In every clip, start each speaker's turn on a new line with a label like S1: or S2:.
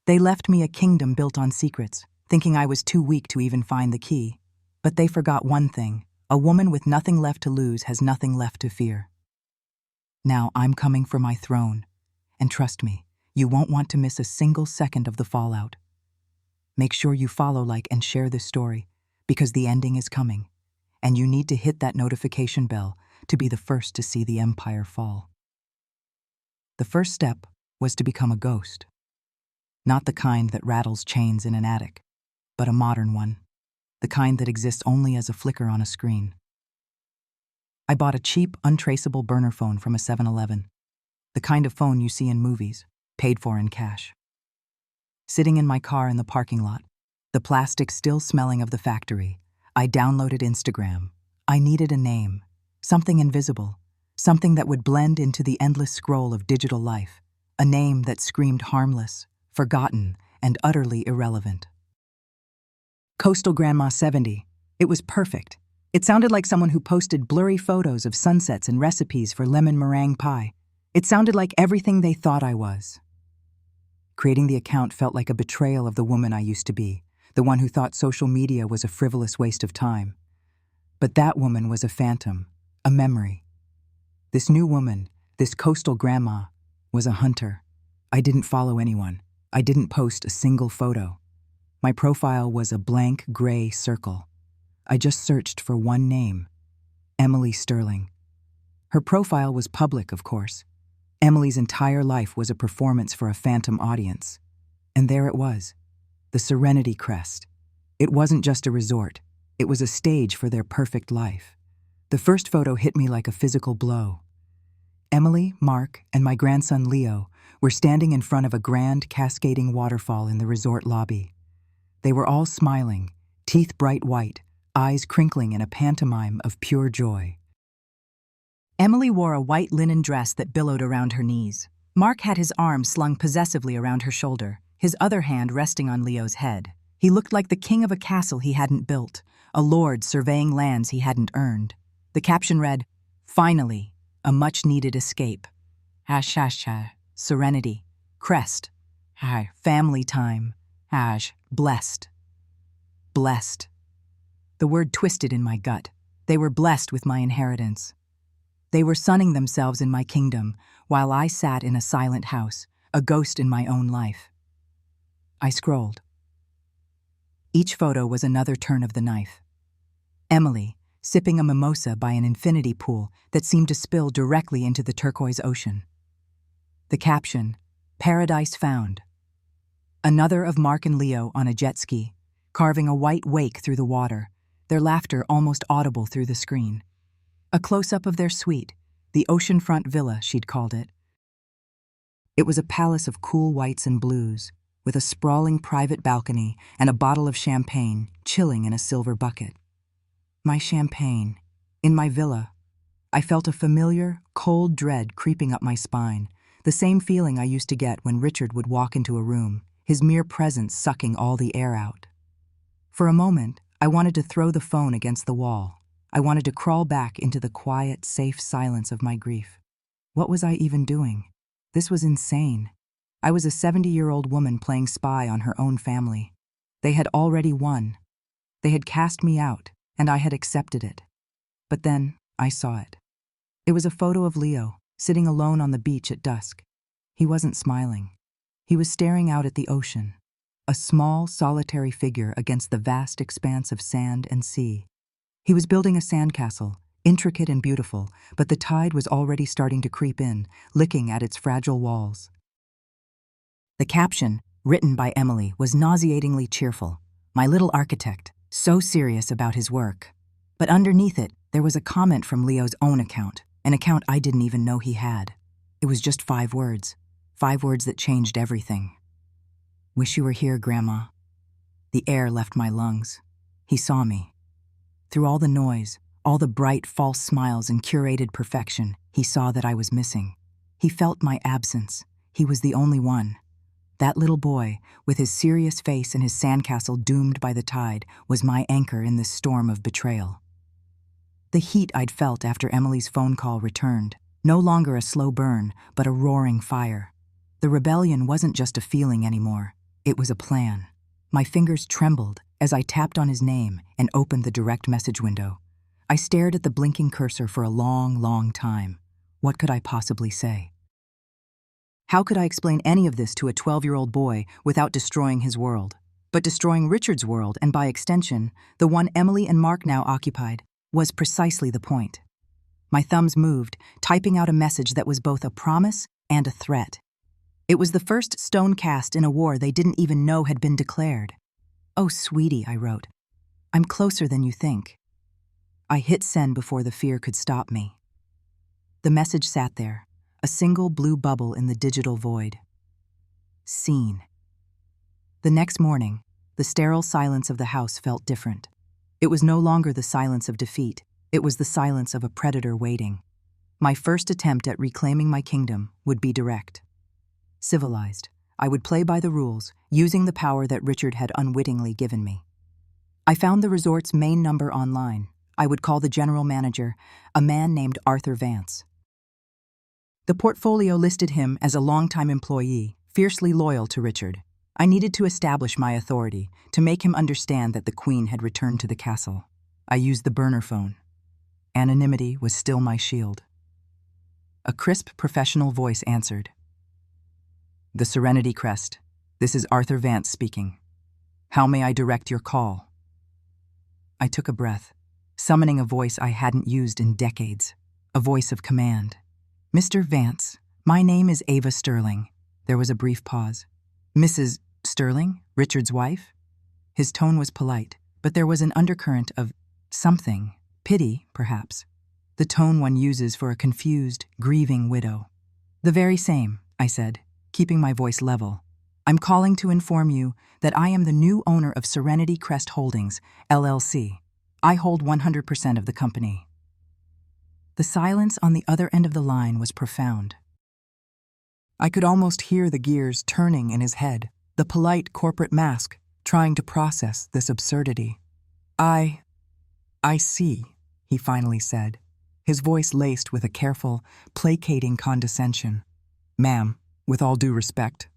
S1: They left me a kingdom built on secrets, thinking I was too weak to even find the key. But they forgot one thing: a woman with nothing left to lose has nothing left to fear. Now I'm coming for my throne, and trust me, you won't want to miss a single second of the fallout. Make sure you follow, like, and share this story, because the ending is coming, and you need to hit that notification bell to be the first to see the empire fall. The first step was to become a ghost. Not the kind that rattles chains in an attic, but a modern one, the kind that exists only as a flicker on a screen. I bought a cheap, untraceable burner phone from a 7-Eleven, the kind of phone you see in movies, paid for in cash. Sitting in my car in the parking lot, the plastic still smelling of the factory, I downloaded Instagram. I needed a name, something invisible, something that would blend into the endless scroll of digital life, a name that screamed harmless, forgotten, and utterly irrelevant. Coastal Grandma 70. It was perfect. It sounded like someone who posted blurry photos of sunsets and recipes for lemon meringue pie. It sounded like everything they thought I was. Creating the account felt like a betrayal of the woman I used to be, the one who thought social media was a frivolous waste of time. But that woman was a phantom, a memory. This new woman, this coastal grandma, was a hunter. I didn't follow anyone. I didn't post a single photo. My profile was a blank gray circle. I just searched for one name: Emily Sterling. Her profile was public, of course. Emily's entire life was a performance for a phantom audience. And there it was, the Serenity Crest. It wasn't just a resort. It was a stage for their perfect life. The first photo hit me like a physical blow. Emily, Mark, and my grandson Leo were standing in front of a grand cascading waterfall in the resort lobby. They were all smiling, teeth bright white, eyes crinkling in a pantomime of pure joy. Emily wore a white linen dress that billowed around her knees. Mark had his arm slung possessively around her shoulder, his other hand resting on Leo's head. He looked like the king of a castle he hadn't built, a lord surveying lands he hadn't earned. The caption read, "Finally, a much-needed escape. Serenity. Crest. Family time. Blessed. Blessed." The word twisted in my gut. They were blessed with my inheritance. They were sunning themselves in my kingdom, while I sat in a silent house, a ghost in my own life. I scrolled. Each photo was another turn of the knife. Emily, sipping a mimosa by an infinity pool that seemed to spill directly into the turquoise ocean. The caption, "Paradise Found." Another of Mark and Leo on a jet ski, carving a white wake through the water, their laughter almost audible through the screen. A close-up of their suite, the oceanfront villa, she'd called it. It was a palace of cool whites and blues, with a sprawling private balcony and a bottle of champagne chilling in a silver bucket. My champagne. In my villa. I felt a familiar, cold dread creeping up my spine, the same feeling I used to get when Richard would walk into a room, his mere presence sucking all the air out. For a moment, I wanted to throw the phone against the wall. I wanted to crawl back into the quiet, safe silence of my grief. What was I even doing? This was insane. I was a 70-year-old woman playing spy on her own family. They had already won. They had cast me out, and I had accepted it. But then I saw it. It was a photo of Leo, sitting alone on the beach at dusk. He wasn't smiling. He was staring out at the ocean, a small, solitary figure against the vast expanse of sand and sea. He was building a sandcastle, intricate and beautiful, but the tide was already starting to creep in, licking at its fragile walls. The caption, written by Emily, was nauseatingly cheerful. My little architect, so serious about his work. But underneath it, there was a comment from Leo's own account, an account I didn't even know he had. It was just 5 words. 5 words that changed everything. "Wish you were here, Grandma." The air left my lungs. He saw me. Through all the noise, all the bright, false smiles and curated perfection, he saw that I was missing. He felt my absence. He was the only one. That little boy, with his serious face and his sandcastle doomed by the tide, was my anchor in this storm of betrayal. The heat I'd felt after Emily's phone call returned, no longer a slow burn, but a roaring fire. The rebellion wasn't just a feeling anymore. It was a plan. My fingers trembled as I tapped on his name and opened the direct message window. I stared at the blinking cursor for a long, long time. What could I possibly say? How could I explain any of this to a 12-year-old boy without destroying his world? But destroying Richard's world, and by extension, the one Emily and Mark now occupied, was precisely the point. My thumbs moved, typing out a message that was both a promise and a threat. It was the first stone cast in a war they didn't even know had been declared. "Oh, sweetie," I wrote. "I'm closer than you think." I hit send before the fear could stop me. The message sat there, a single blue bubble in the digital void. Seen. The next morning, the sterile silence of the house felt different. It was no longer the silence of defeat. It was the silence of a predator waiting. My first attempt at reclaiming my kingdom would be direct. Civilized, I would play by the rules, using the power that Richard had unwittingly given me. I found the resort's main number online. I would call the general manager, a man named Arthur Vance. The portfolio listed him as a longtime employee, fiercely loyal to Richard. I needed to establish my authority, to make him understand that the Queen had returned to the castle. I used the burner phone. Anonymity was still my shield. A crisp, professional voice answered. "The Serenity Crest. This is Arthur Vance speaking. How may I direct your call?" I took a breath, summoning a voice I hadn't used in decades, a voice of command. "Mr. Vance, my name is Ava Sterling." There was a brief pause. "Mrs. Sterling, Richard's wife?" His tone was polite, but there was an undercurrent of something, pity, perhaps, the tone one uses for a confused, grieving widow. "The very same," I said, keeping my voice level. "I'm calling to inform you that I am the new owner of Serenity Crest Holdings, LLC. I hold 100% of the company." The silence on the other end of the line was profound. I could almost hear the gears turning in his head, the polite corporate mask trying to process this absurdity. I see," he finally said, his voice laced with a careful, placating condescension. "Ma'am, with all due respect,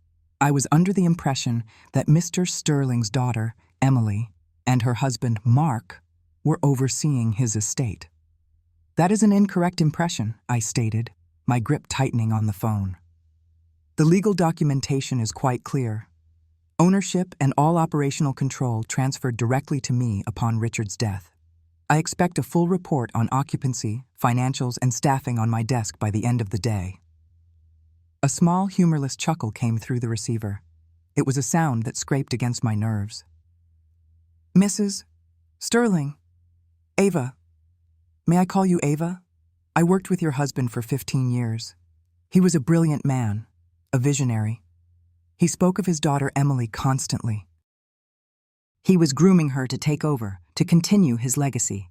S1: I was under the impression that Mr. Sterling's daughter, Emily, and her husband, Mark, were overseeing his estate." "That is an incorrect impression," I stated, my grip tightening on the phone. "The legal documentation is quite clear. Ownership and all operational control transferred directly to me upon Richard's death. I expect a full report on occupancy, financials, and staffing on my desk by the end of the day." A small, humorless chuckle came through the receiver. It was a sound that scraped against my nerves. "Mrs. Sterling, Ava. May I call you Ava? I worked with your husband for 15 years. He was a brilliant man, a visionary. He spoke of his daughter Emily constantly. He was grooming her to take over, to continue his legacy."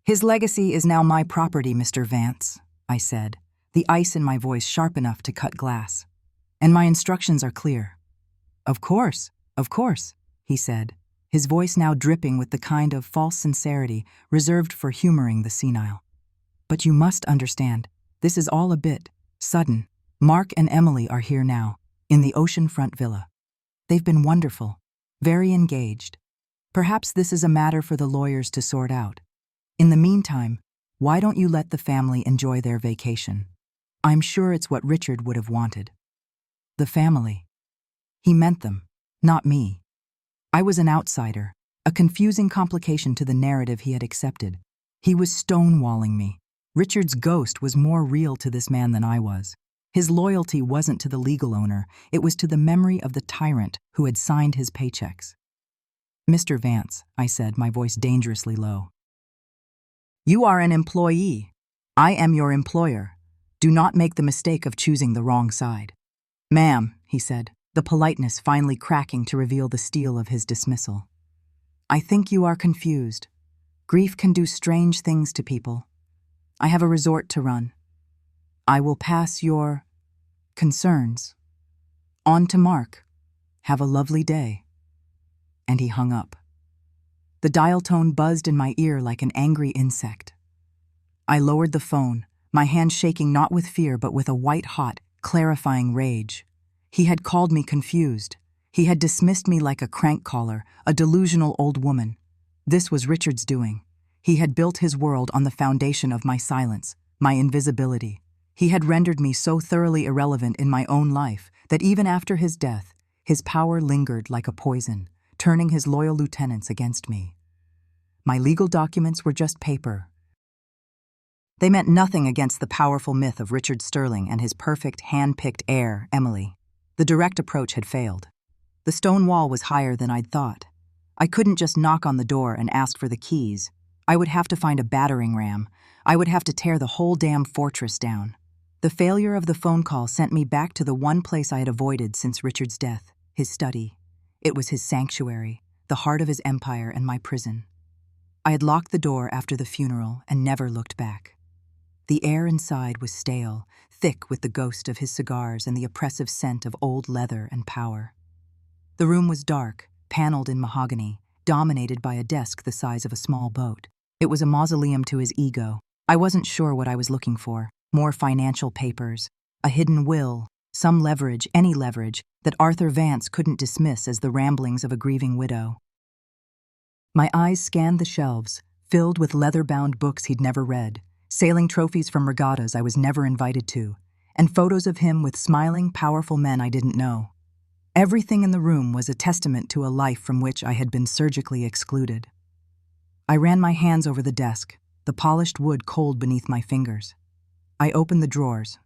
S1: "His legacy is now my property, Mr. Vance," I said, the ice in my voice sharp enough to cut glass. "And my instructions are clear." Of course," he said, his voice now dripping with the kind of false sincerity reserved for humoring the senile. "But you must understand, this is all a bit sudden. Mark and Emily are here now, in the oceanfront villa. They've been wonderful, very engaged. Perhaps this is a matter for the lawyers to sort out. In the meantime, why don't you let the family enjoy their vacation? I'm sure it's what Richard would have wanted." The family. He meant them, not me. I was an outsider, a confusing complication to the narrative he had accepted. He was stonewalling me. Richard's ghost was more real to this man than I was. His loyalty wasn't to the legal owner, it was to the memory of the tyrant who had signed his paychecks. "Mr. Vance," I said, my voice dangerously low. "You are an employee. I am your employer. Do not make the mistake of choosing the wrong side." "Ma'am," he said, the politeness finally cracking to reveal the steel of his dismissal. "I think you are confused. Grief can do strange things to people. I have a resort to run. I will pass your concerns on to Mark. Have a lovely day." And he hung up. The dial tone buzzed in my ear like an angry insect. I lowered the phone, my hand shaking not with fear but with a white-hot, clarifying rage. He had called me confused. He had dismissed me like a crank caller, a delusional old woman. This was Richard's doing. He had built his world on the foundation of my silence, my invisibility. He had rendered me so thoroughly irrelevant in my own life that even after his death, his power lingered like a poison, turning his loyal lieutenants against me. My legal documents were just paper. They meant nothing against the powerful myth of Richard Sterling and his perfect, hand-picked heir, Emily. The direct approach had failed. The stone wall was higher than I'd thought. I couldn't just knock on the door and ask for the keys. I would have to find a battering ram. I would have to tear the whole damn fortress down. The failure of the phone call sent me back to the one place I had avoided since Richard's death, his study. It was his sanctuary, the heart of his empire and my prison. I had locked the door after the funeral and never looked back. The air inside was stale, thick with the ghost of his cigars and the oppressive scent of old leather and power. The room was dark, paneled in mahogany, dominated by a desk the size of a small boat. It was a mausoleum to his ego. I wasn't sure what I was looking for. More financial papers, a hidden will, some leverage, any leverage, that Arthur Vance couldn't dismiss as the ramblings of a grieving widow. My eyes scanned the shelves, filled with leather-bound books he'd never read, sailing trophies from regattas I was never invited to, and photos of him with smiling, powerful men I didn't know. Everything in the room was a testament to a life from which I had been surgically excluded. I ran my hands over the desk, the polished wood cold beneath my fingers. I opened the drawers.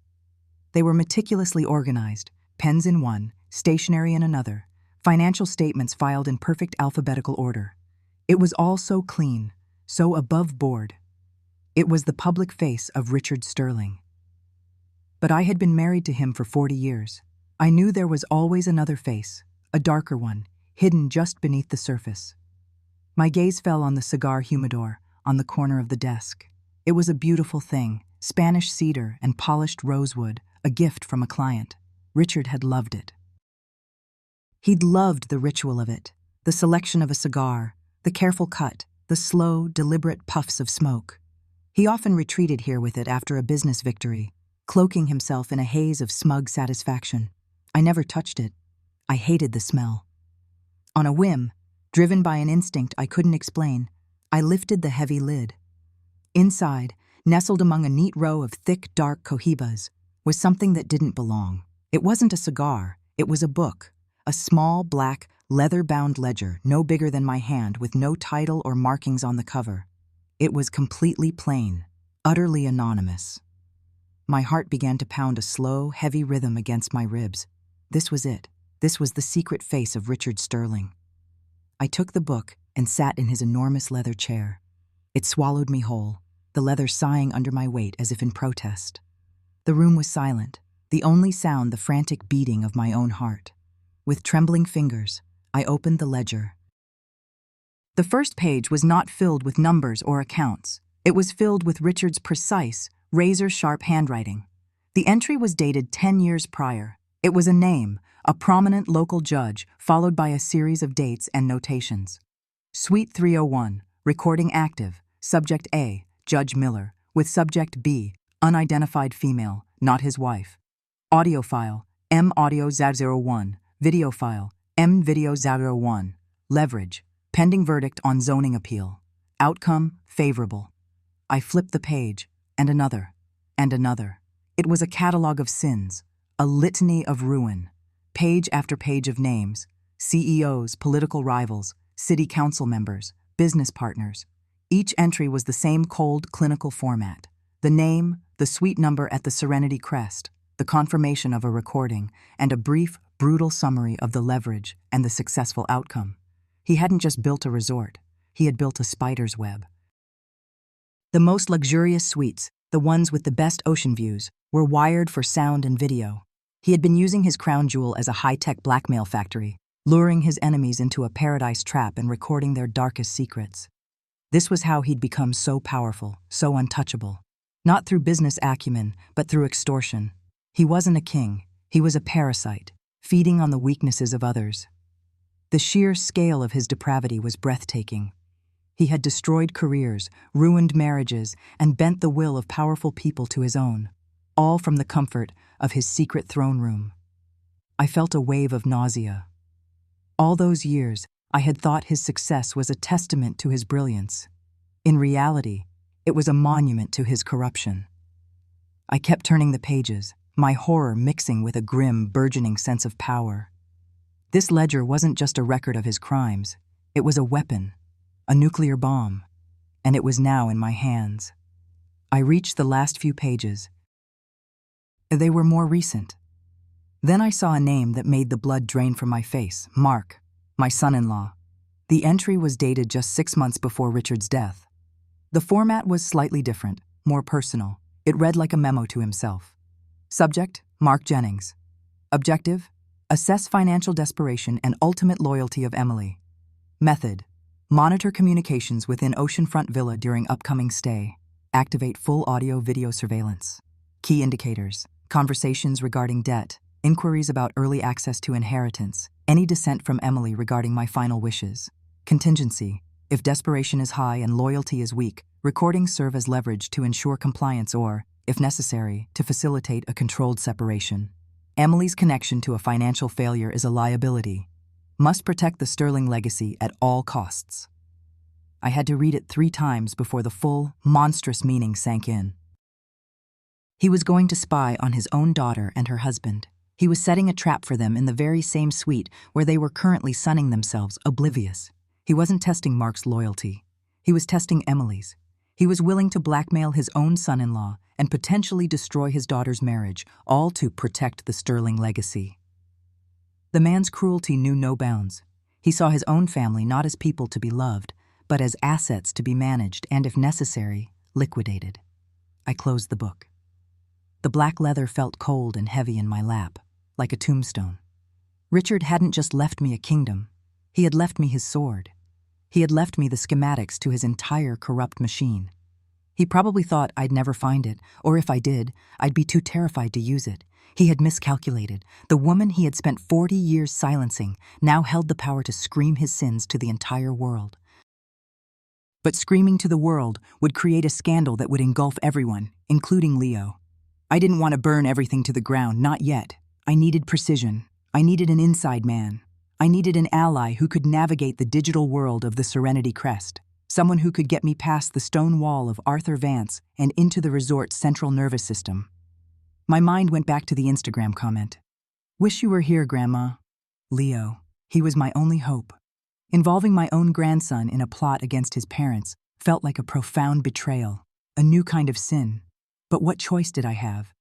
S1: They were meticulously organized, pens in one, stationery in another, financial statements filed in perfect alphabetical order. It was all so clean, so above board. It was the public face of Richard Sterling. But I had been married to him for 40 years. I knew there was always another face, a darker one, hidden just beneath the surface. My gaze fell on the cigar humidor on the corner of the desk. It was a beautiful thing, Spanish cedar and polished rosewood, a gift from a client. Richard had loved it. He'd loved the ritual of it, the selection of a cigar, the careful cut, the slow, deliberate puffs of smoke. He often retreated here with it after a business victory, cloaking himself in a haze of smug satisfaction. I never touched it. I hated the smell. On a whim, driven by an instinct I couldn't explain, I lifted the heavy lid. Inside, nestled among a neat row of thick, dark cohibas, was something that didn't belong. It wasn't a cigar, it was a book, a small, black, leather-bound ledger, no bigger than my hand, with no title or markings on the cover. It was completely plain, utterly anonymous. My heart began to pound a slow, heavy rhythm against my ribs. This was it. This was the secret face of Richard Sterling. I took the book and sat in his enormous leather chair. It swallowed me whole, the leather sighing under my weight as if in protest. The room was silent, the only sound the frantic beating of my own heart. With trembling fingers, I opened the ledger. The first page was not filled with numbers or accounts. It was filled with Richard's precise, razor-sharp handwriting. The entry was dated 10 years prior. It was a name, a prominent local judge, followed by a series of dates and notations. Suite 301, recording active, subject A, Judge Miller, with subject B, unidentified female, not his wife. Audio file, M audio 001, video file, M video 001, leverage, pending verdict on zoning appeal. Outcome, favorable. I flipped the page, and another, and another. It was a catalog of sins, a litany of ruin. Page after page of names, CEOs, political rivals, city council members, business partners. Each entry was the same cold, clinical format. The name, the suite number at the Serenity crest, the confirmation of a recording, and a brief, brutal summary of the leverage and the successful outcome. He hadn't just built a resort, he had built a spider's web. The most luxurious suites, the ones with the best ocean views, were wired for sound and video. He had been using his crown jewel as a high-tech blackmail factory, luring his enemies into a paradise trap and recording their darkest secrets. This was how he'd become so powerful, so untouchable. Not through business acumen, but through extortion. He wasn't a king, he was a parasite, feeding on the weaknesses of others. The sheer scale of his depravity was breathtaking. He had destroyed careers, ruined marriages, and bent the will of powerful people to his own, all from the comfort of his secret throne room. I felt a wave of nausea. All those years, I had thought his success was a testament to his brilliance. In reality, it was a monument to his corruption. I kept turning the pages, my horror mixing with a grim, burgeoning sense of power. This ledger wasn't just a record of his crimes. It was a weapon, a nuclear bomb, and it was now in my hands. I reached the last few pages. They were more recent. Then I saw a name that made the blood drain from my face: Mark, my son-in-law. The entry was dated just 6 months before Richard's death. The format was slightly different, more personal. It read like a memo to himself. Subject: Mark Jennings. Objective: assess financial desperation and ultimate loyalty of Emily. Method: monitor communications within Oceanfront Villa during upcoming stay. Activate full audio-video surveillance. Key indicators: conversations regarding debt, inquiries about early access to inheritance, any dissent from Emily regarding my final wishes. Contingency: if desperation is high and loyalty is weak, recordings serve as leverage to ensure compliance or, if necessary, to facilitate a controlled separation. Emily's connection to a financial failure is a liability. Must protect the sterling legacy at all costs. I had to read it 3 times before the full, monstrous meaning sank in. He was going to spy on his own daughter and her husband. He was setting a trap for them in the very same suite where they were currently sunning themselves, oblivious. He wasn't testing Mark's loyalty. He was testing Emily's. He was willing to blackmail his own son-in-law and potentially destroy his daughter's marriage, all to protect the sterling legacy. The man's cruelty knew no bounds. He saw his own family not as people to be loved, but as assets to be managed and, if necessary, liquidated. I closed the book. The black leather felt cold and heavy in my lap, like a tombstone. Richard hadn't just left me a kingdom. He had left me his sword. He had left me the schematics to his entire corrupt machine. He probably thought I'd never find it, or if I did, I'd be too terrified to use it. He had miscalculated. The woman he had spent 40 years silencing now held the power to scream his sins to the entire world. But screaming to the world would create a scandal that would engulf everyone, including Leo. I didn't want to burn everything to the ground, not yet. I needed precision. I needed an inside man. I needed an ally who could navigate the digital world of the Serenity Crest, someone who could get me past the stone wall of Arthur Vance and into the resort's central nervous system. My mind went back to the Instagram comment. "Wish you were here, Grandma." Leo. He was my only hope. Involving my own grandson in a plot against his parents felt like a profound betrayal, a new kind of sin. But what choice did I have?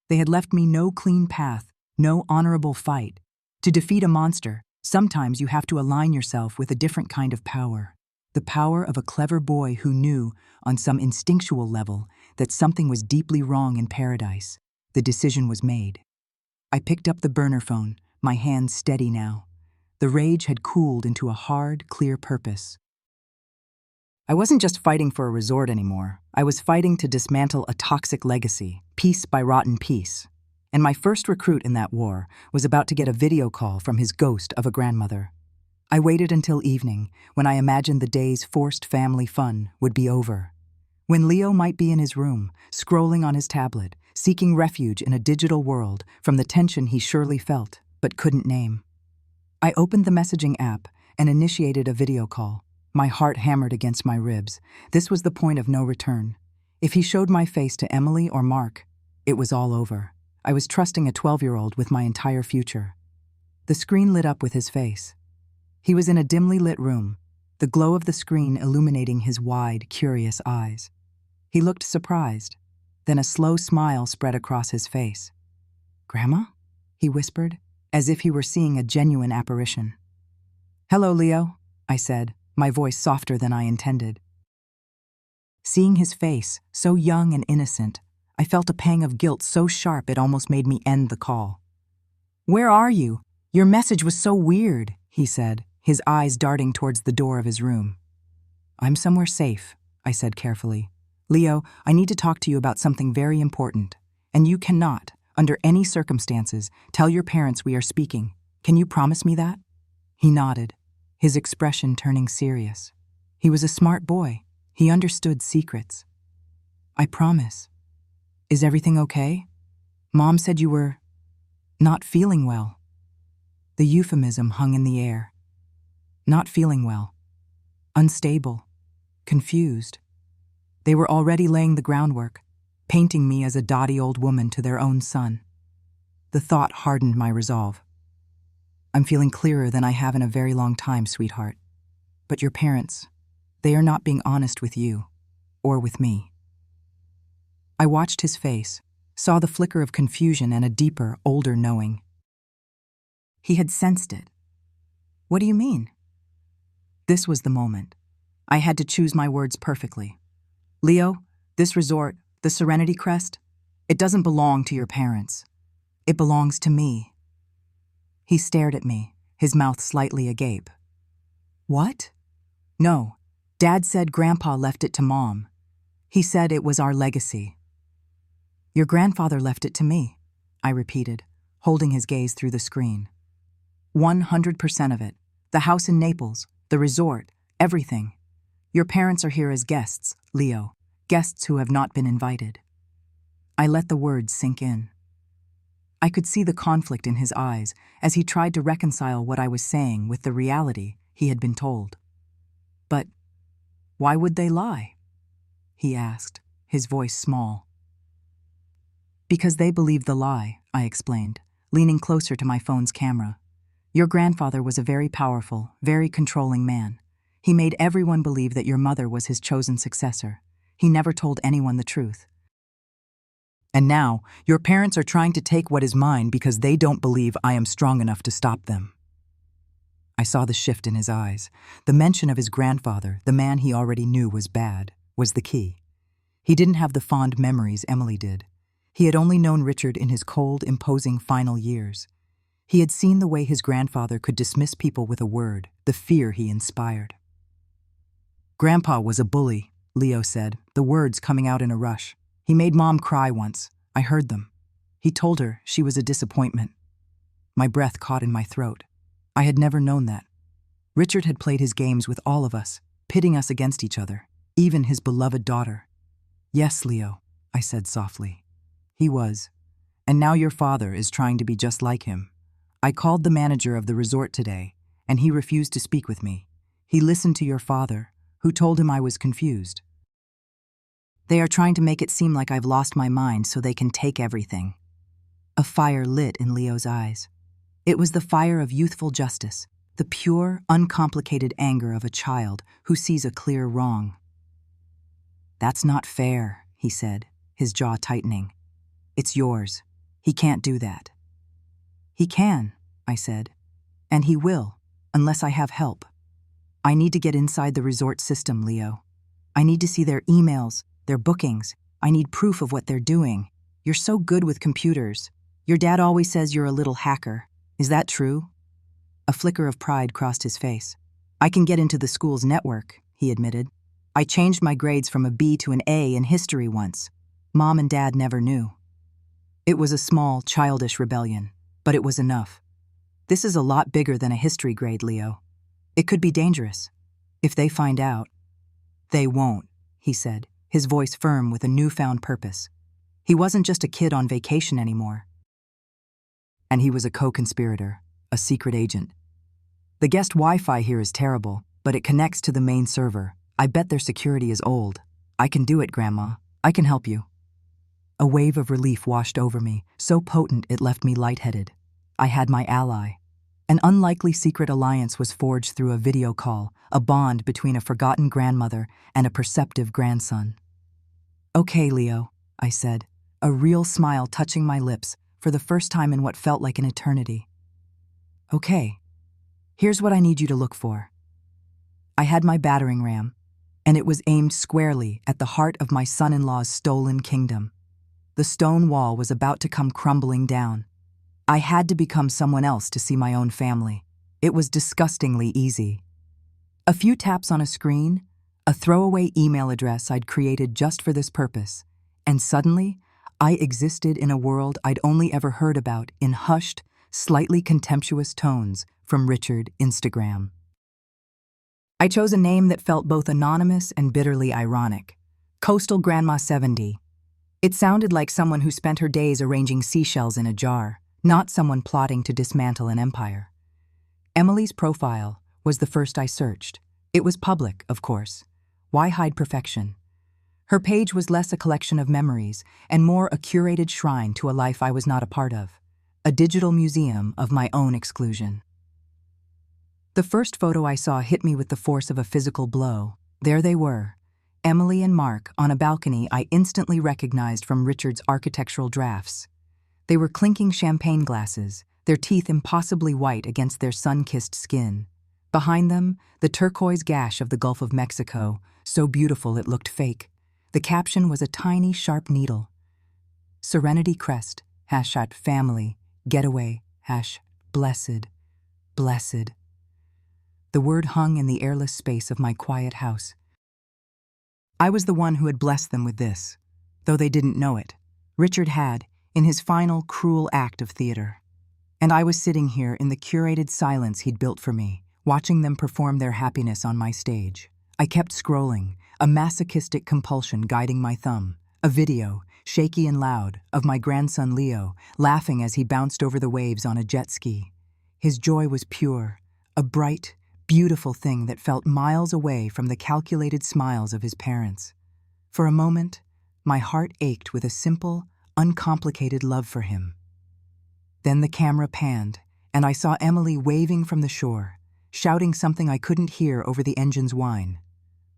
S1: They had left me no clean path, no honorable fight. To defeat a monster, sometimes you have to align yourself with a different kind of power. The power of a clever boy who knew, on some instinctual level, that something was deeply wrong in paradise. The decision was made. I picked up the burner phone, my hands steady now. The rage had cooled into a hard, clear purpose. I wasn't just fighting for a resort anymore. I was fighting to dismantle a toxic legacy, piece by rotten piece. And my first recruit in that war was about to get a video call from his ghost of a grandmother. I waited until evening, when I imagined the day's forced family fun would be over. When Leo might be in his room, scrolling on his tablet, seeking refuge in a digital world from the tension he surely felt, but couldn't name. I opened the messaging app and initiated a video call. My heart hammered against my ribs. This was the point of no return. If he showed my face to Emily or Mark, it was all over. I was trusting a 12-year-old with my entire future. The screen lit up with his face. He was in a dimly lit room, the glow of the screen illuminating his wide, curious eyes. He looked surprised. Then a slow smile spread across his face. "Grandma?" he whispered, as if he were seeing a genuine apparition. "Hello, Leo," I said, my voice softer than I intended. Seeing his face, so young and innocent, I felt a pang of guilt so sharp it almost made me end the call. "Where are you? Your message was so weird," he said, his eyes darting towards the door of his room. "I'm somewhere safe," I said carefully. "Leo, I need to talk to you about something very important, and you cannot, under any circumstances, tell your parents we are speaking. Can you promise me that?" He nodded, his expression turning serious. He was a smart boy. He understood secrets. "I promise. Is everything okay? Mom said you were not feeling well." The euphemism hung in the air. Not feeling well. Unstable. Confused. They were already laying the groundwork, painting me as a dotty old woman to their own son. The thought hardened my resolve. I'm feeling clearer than I have in a very long time, sweetheart. But your parents, they are not being honest with you, or with me. I watched his face, saw the flicker of confusion and a deeper, older knowing. He had sensed it. What do you mean? This was the moment. I had to choose my words perfectly. Leo, this resort, the Serenity Crest, it doesn't belong to your parents. It belongs to me. He stared at me, his mouth slightly agape. What? No, Dad said Grandpa left it to Mom. He said it was our legacy. Your grandfather left it to me, I repeated, holding his gaze through the screen. 100% of it. The house in Naples, the resort, everything. Your parents are here as guests, Leo, guests who have not been invited. I let the words sink in. I could see the conflict in his eyes as he tried to reconcile what I was saying with the reality he had been told. But why would they lie? He asked, his voice small. Because they believe the lie, I explained, leaning closer to my phone's camera. Your grandfather was a very powerful, very controlling man. He made everyone believe that your mother was his chosen successor. He never told anyone the truth. And now, your parents are trying to take what is mine because they don't believe I am strong enough to stop them. I saw the shift in his eyes. The mention of his grandfather, the man he already knew was bad, was the key. He didn't have the fond memories Emily did. He had only known Richard in his cold, imposing final years. He had seen the way his grandfather could dismiss people with a word, the fear he inspired. Grandpa was a bully, Leo said, the words coming out in a rush. He made Mom cry once. I heard them. He told her she was a disappointment. My breath caught in my throat. I had never known that. Richard had played his games with all of us, pitting us against each other, even his beloved daughter. Yes, Leo, I said softly. He was. And now your father is trying to be just like him. I called the manager of the resort today, and he refused to speak with me. He listened to your father, who told him I was confused. They are trying to make it seem like I've lost my mind so they can take everything. A fire lit in Leo's eyes. It was the fire of youthful justice, the pure, uncomplicated anger of a child who sees a clear wrong. That's not fair, he said, his jaw tightening. It's yours. He can't do that. He can, I said, and he will, unless I have help. I need to get inside the resort system, Leo. I need to see their emails, their bookings. I need proof of what they're doing. You're so good with computers. Your dad always says you're a little hacker. Is that true? A flicker of pride crossed his face. I can get into the school's network, he admitted. I changed my grades from a B to an A in history once. Mom and Dad never knew. It was a small, childish rebellion, but it was enough. This is a lot bigger than a history grade, Leo. It could be dangerous. If they find out. They won't, he said, his voice firm with a newfound purpose. He wasn't just a kid on vacation anymore. And he was a co-conspirator, a secret agent. The guest Wi-Fi here is terrible, but it connects to the main server. I bet their security is old. I can do it, Grandma. I can help you. A wave of relief washed over me, so potent it left me lightheaded. I had my ally. An unlikely secret alliance was forged through a video call, a bond between a forgotten grandmother and a perceptive grandson. Okay, Leo, I said, a real smile touching my lips for the first time in what felt like an eternity. Okay, here's what I need you to look for. I had my battering ram, and it was aimed squarely at the heart of my son-in-law's stolen kingdom. The stone wall was about to come crumbling down. I had to become someone else to see my own family. It was disgustingly easy. A few taps on a screen, a throwaway email address I'd created just for this purpose, and suddenly, I existed in a world I'd only ever heard about in hushed, slightly contemptuous tones from Richard Instagram. I chose a name that felt both anonymous and bitterly ironic. Coastal Grandma 70. It sounded like someone who spent her days arranging seashells in a jar, not someone plotting to dismantle an empire. Emily's profile, was the first I searched. It was public, of course. Why hide perfection? Her page was less a collection of memories and more a curated shrine to a life I was not a part of, a digital museum of my own exclusion. The first photo I saw hit me with the force of a physical blow. There they were, Emily and Mark on a balcony I instantly recognized from Richard's architectural drafts. They were clinking champagne glasses, their teeth impossibly white against their sun-kissed skin. Behind them, the turquoise gash of the Gulf of Mexico, so beautiful it looked fake. The caption was a tiny, sharp needle. Serenity Crest, #family, getaway, #blessed, blessed. The word hung in the airless space of my quiet house. I was the one who had blessed them with this, though they didn't know it. Richard had, in his final, cruel act of theater. And I was sitting here in the curated silence he'd built for me, watching them perform their happiness on my stage. I kept scrolling, a masochistic compulsion guiding my thumb. A video, shaky and loud, of my grandson Leo, laughing as he bounced over the waves on a jet ski. His joy was pure, a bright, beautiful thing that felt miles away from the calculated smiles of his parents. For a moment, my heart ached with a simple, uncomplicated love for him. Then the camera panned, and I saw Emily waving from the shore, shouting something I couldn't hear over the engine's whine.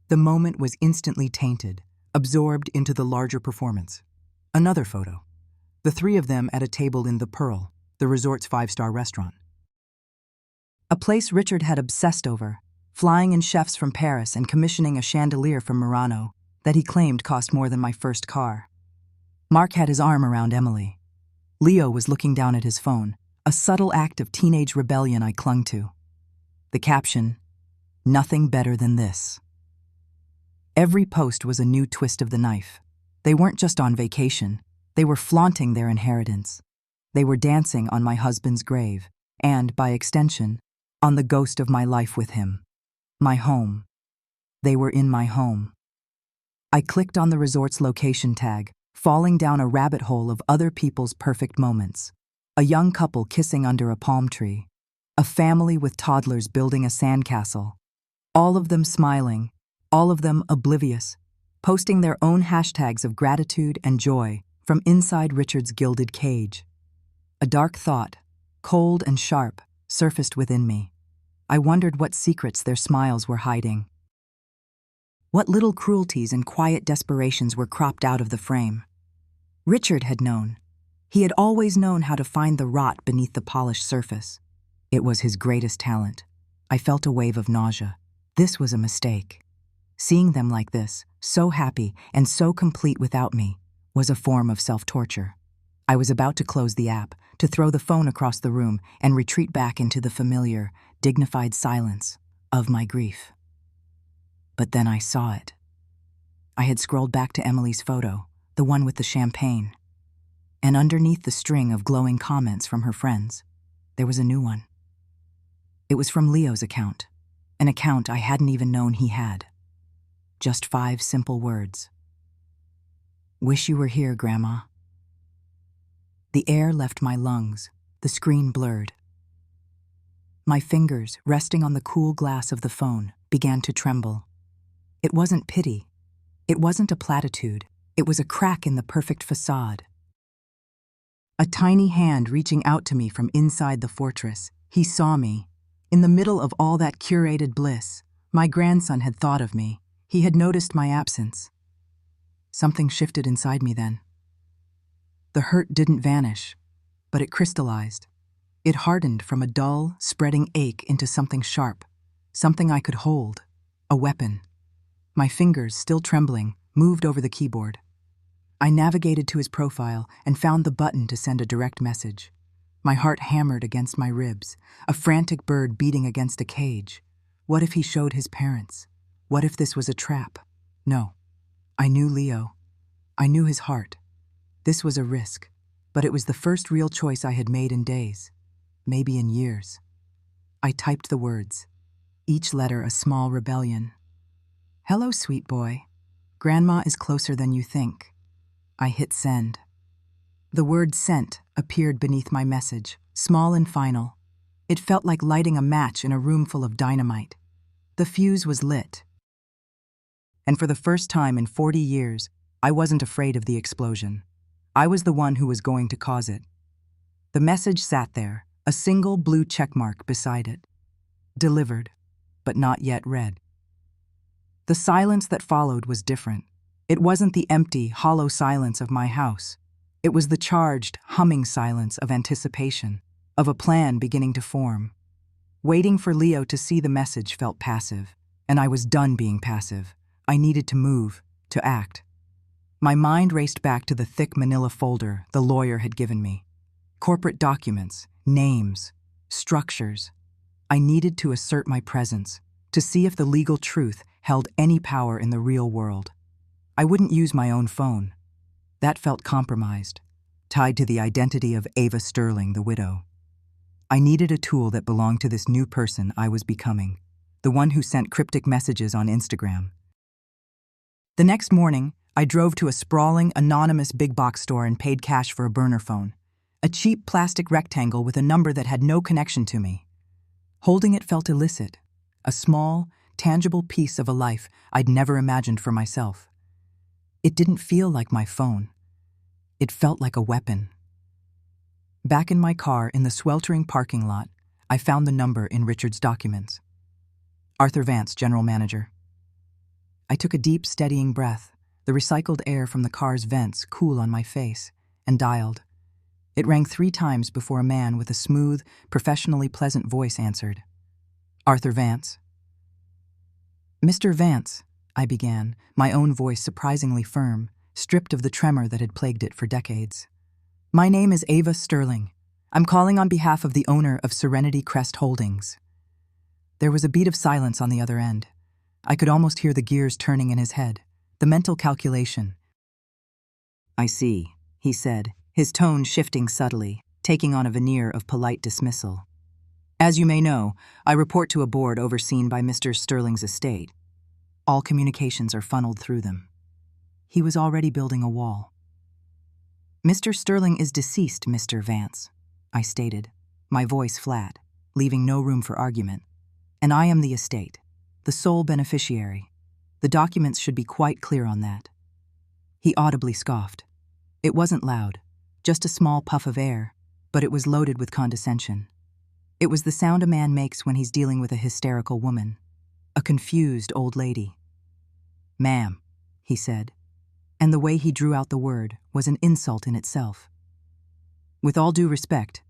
S1: The moment was instantly tainted, absorbed into the larger performance. Another photo. The three of them at a table in the Pearl, the resort's 5-star restaurant. A place Richard had obsessed over, flying in chefs from Paris and commissioning a chandelier from Murano that he claimed cost more than my first car. Mark had his arm around Emily. Leo was looking down at his phone, a subtle act of teenage rebellion I clung to. The caption, "Nothing better than this." Every post was a new twist of the knife. They weren't just on vacation, they were flaunting their inheritance. They were dancing on my husband's grave, and, by extension, on the ghost of my life with him. My home. They were in my home. I clicked on the resort's location tag, falling down a rabbit hole of other people's perfect moments. A young couple kissing under a palm tree. A family with toddlers building a sandcastle. All of them smiling, all of them oblivious, posting their own hashtags of gratitude and joy from inside Richard's gilded cage. A dark thought, cold and sharp, surfaced within me. I wondered what secrets their smiles were hiding. What little cruelties and quiet desperations were cropped out of the frame. Richard had known. He had always known how to find the rot beneath the polished surface. It was his greatest talent. I felt a wave of nausea. This was a mistake. Seeing them like this, so happy and so complete without me, was a form of self-torture. I was about to close the app, to throw the phone across the room and retreat back into the familiar, dignified silence of my grief. But then I saw it. I had scrolled back to Emily's photo, the one with the champagne. And underneath the string of glowing comments from her friends, there was a new one. It was from Leo's account, an account I hadn't even known he had. Just 5 simple words. "Wish you were here, Grandma." The air left my lungs, the screen blurred. My fingers, resting on the cool glass of the phone, began to tremble. It wasn't pity. It wasn't a platitude. It was a crack in the perfect facade. A tiny hand reaching out to me from inside the fortress. He saw me. In the middle of all that curated bliss, my grandson had thought of me. He had noticed my absence. Something shifted inside me then. The hurt didn't vanish, but it crystallized. It hardened from a dull, spreading ache into something sharp, something I could hold, a weapon. My fingers, still trembling, moved over the keyboard. I navigated to his profile and found the button to send a direct message. My heart hammered against my ribs, a frantic bird beating against a cage. What if he showed his parents? What if this was a trap? No. I knew Leo. I knew his heart. This was a risk, but it was the first real choice I had made in days, maybe in years. I typed the words, each letter a small rebellion. "Hello, sweet boy. Grandma is closer than you think." I hit send. The word "sent" appeared beneath my message, small and final. It felt like lighting a match in a room full of dynamite. The fuse was lit. And for the first time in 40 years, I wasn't afraid of the explosion. I was the one who was going to cause it. The message sat there, a single blue checkmark beside it. Delivered, but not yet read. The silence that followed was different. It wasn't the empty, hollow silence of my house. It was the charged, humming silence of anticipation, of a plan beginning to form. Waiting for Leo to see the message felt passive, and I was done being passive. I needed to move, to act. My mind raced back to the thick manila folder the lawyer had given me. Corporate documents, names, structures. I needed to assert my presence, to see if the legal truth held any power in the real world. I wouldn't use my own phone. That felt compromised, tied to the identity of Ava Sterling, the widow. I needed a tool that belonged to this new person I was becoming, the one who sent cryptic messages on Instagram. The next morning, I drove to a sprawling, anonymous big box store and paid cash for a burner phone, a cheap plastic rectangle with a number that had no connection to me. Holding it felt illicit, a small, tangible piece of a life I'd never imagined for myself. It didn't feel like my phone. It felt like a weapon. Back in my car in the sweltering parking lot, I found the number in Richard's documents. Arthur Vance, general manager. I took a deep, steadying breath, the recycled air from the car's vents cool on my face, and dialed. It rang 3 times before a man with a smooth, professionally pleasant voice answered. Arthur Vance. Mr. Vance, I began, my own voice surprisingly firm, stripped of the tremor that had plagued it for decades. My name is Ava Sterling. I'm calling on behalf of the owner of Serenity Crest Holdings. There was a beat of silence on the other end. I could almost hear the gears turning in his head, the mental calculation. I see, he said, his tone shifting subtly, taking on a veneer of polite dismissal. As you may know, I report to a board overseen by Mr. Sterling's estate. All communications are funneled through them. He was already building a wall. Mr. Sterling is deceased, Mr. Vance, I stated, my voice flat, leaving no room for argument. And I am the estate, the sole beneficiary. The documents should be quite clear on that. He audibly scoffed. It wasn't loud, just a small puff of air, but it was loaded with condescension. It was the sound a man makes when he's dealing with a hysterical woman, a confused old lady. Ma'am, he said, and the way he drew out the word was an insult in itself. With all due respect,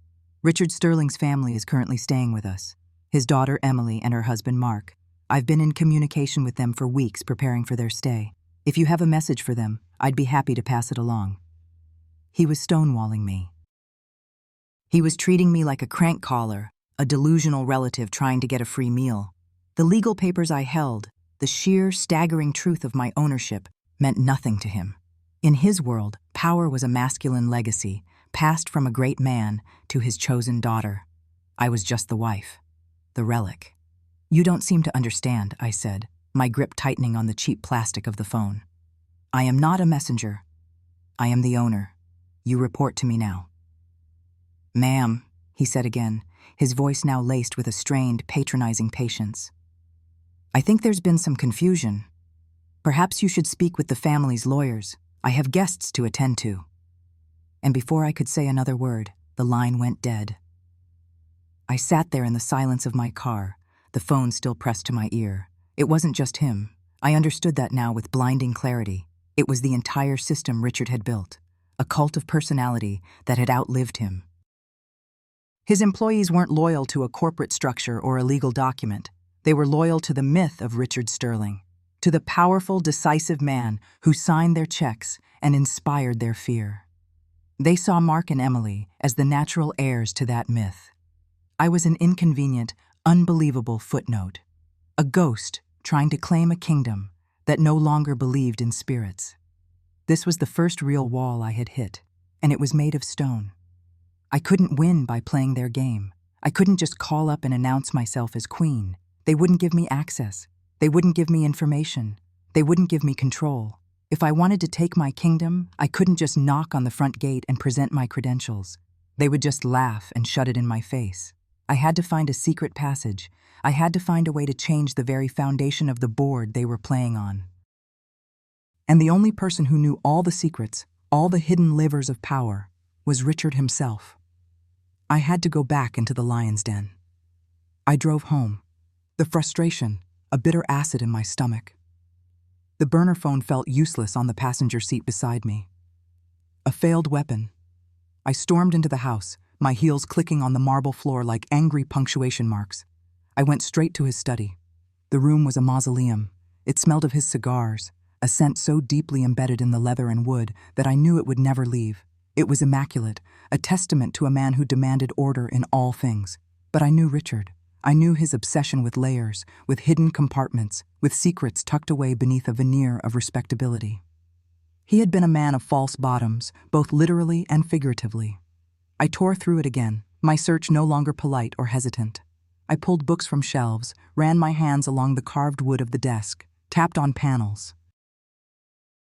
S1: Richard Sterling's family is currently staying with us. His daughter Emily and her husband Mark. I've been in communication with them for weeks preparing for their stay. If you have a message for them, I'd be happy to pass it along. He was stonewalling me. He was treating me like a crank caller, a delusional relative trying to get a free meal. The legal papers I held, the sheer, staggering truth of my ownership, meant nothing to him. In his world, power was a masculine legacy, passed from a great man to his chosen daughter. I was just the wife, the relic. You don't seem to understand, I said, my grip tightening on the cheap plastic of the phone. I am not a messenger. I am the owner. You report to me now. Ma'am, he said again, his voice now laced with a strained, patronizing patience. I think there's been some confusion. Perhaps you should speak with the family's lawyers. I have guests to attend to. And before I could say another word, the line went dead. I sat there in the silence of my car, the phone still pressed to my ear. It wasn't just him. I understood that now with blinding clarity. It was the entire system Richard had built, a cult of personality that had outlived him. His employees weren't loyal to a corporate structure or a legal document. They were loyal to the myth of Richard Sterling, to the powerful, decisive man who signed their checks and inspired their fear. They saw Mark and Emily as the natural heirs to that myth. I was an inconvenient, unbelievable footnote, a ghost trying to claim a kingdom that no longer believed in spirits. This was the first real wall I had hit, and it was made of stone. I couldn't win by playing their game. I couldn't just call up and announce myself as queen. They wouldn't give me access. They wouldn't give me information. They wouldn't give me control. If I wanted to take my kingdom, I couldn't just knock on the front gate and present my credentials. They would just laugh and shut it in my face. I had to find a secret passage. I had to find a way to change the very foundation of the board they were playing on. And the only person who knew all the secrets, all the hidden levers of power, was Richard himself. I had to go back into the lion's den. I drove home. The frustration, a bitter acid in my stomach. The burner phone felt useless on the passenger seat beside me. A failed weapon. I stormed into the house, my heels clicking on the marble floor like angry punctuation marks. I went straight to his study. The room was a mausoleum. It smelled of his cigars, a scent so deeply embedded in the leather and wood that I knew it would never leave. It was immaculate, a testament to a man who demanded order in all things. But I knew Richard. I knew his obsession with layers, with hidden compartments, with secrets tucked away beneath a veneer of respectability. He had been a man of false bottoms, both literally and figuratively. I tore through it again, my search no longer polite or hesitant. I pulled books from shelves, ran my hands along the carved wood of the desk, tapped on panels.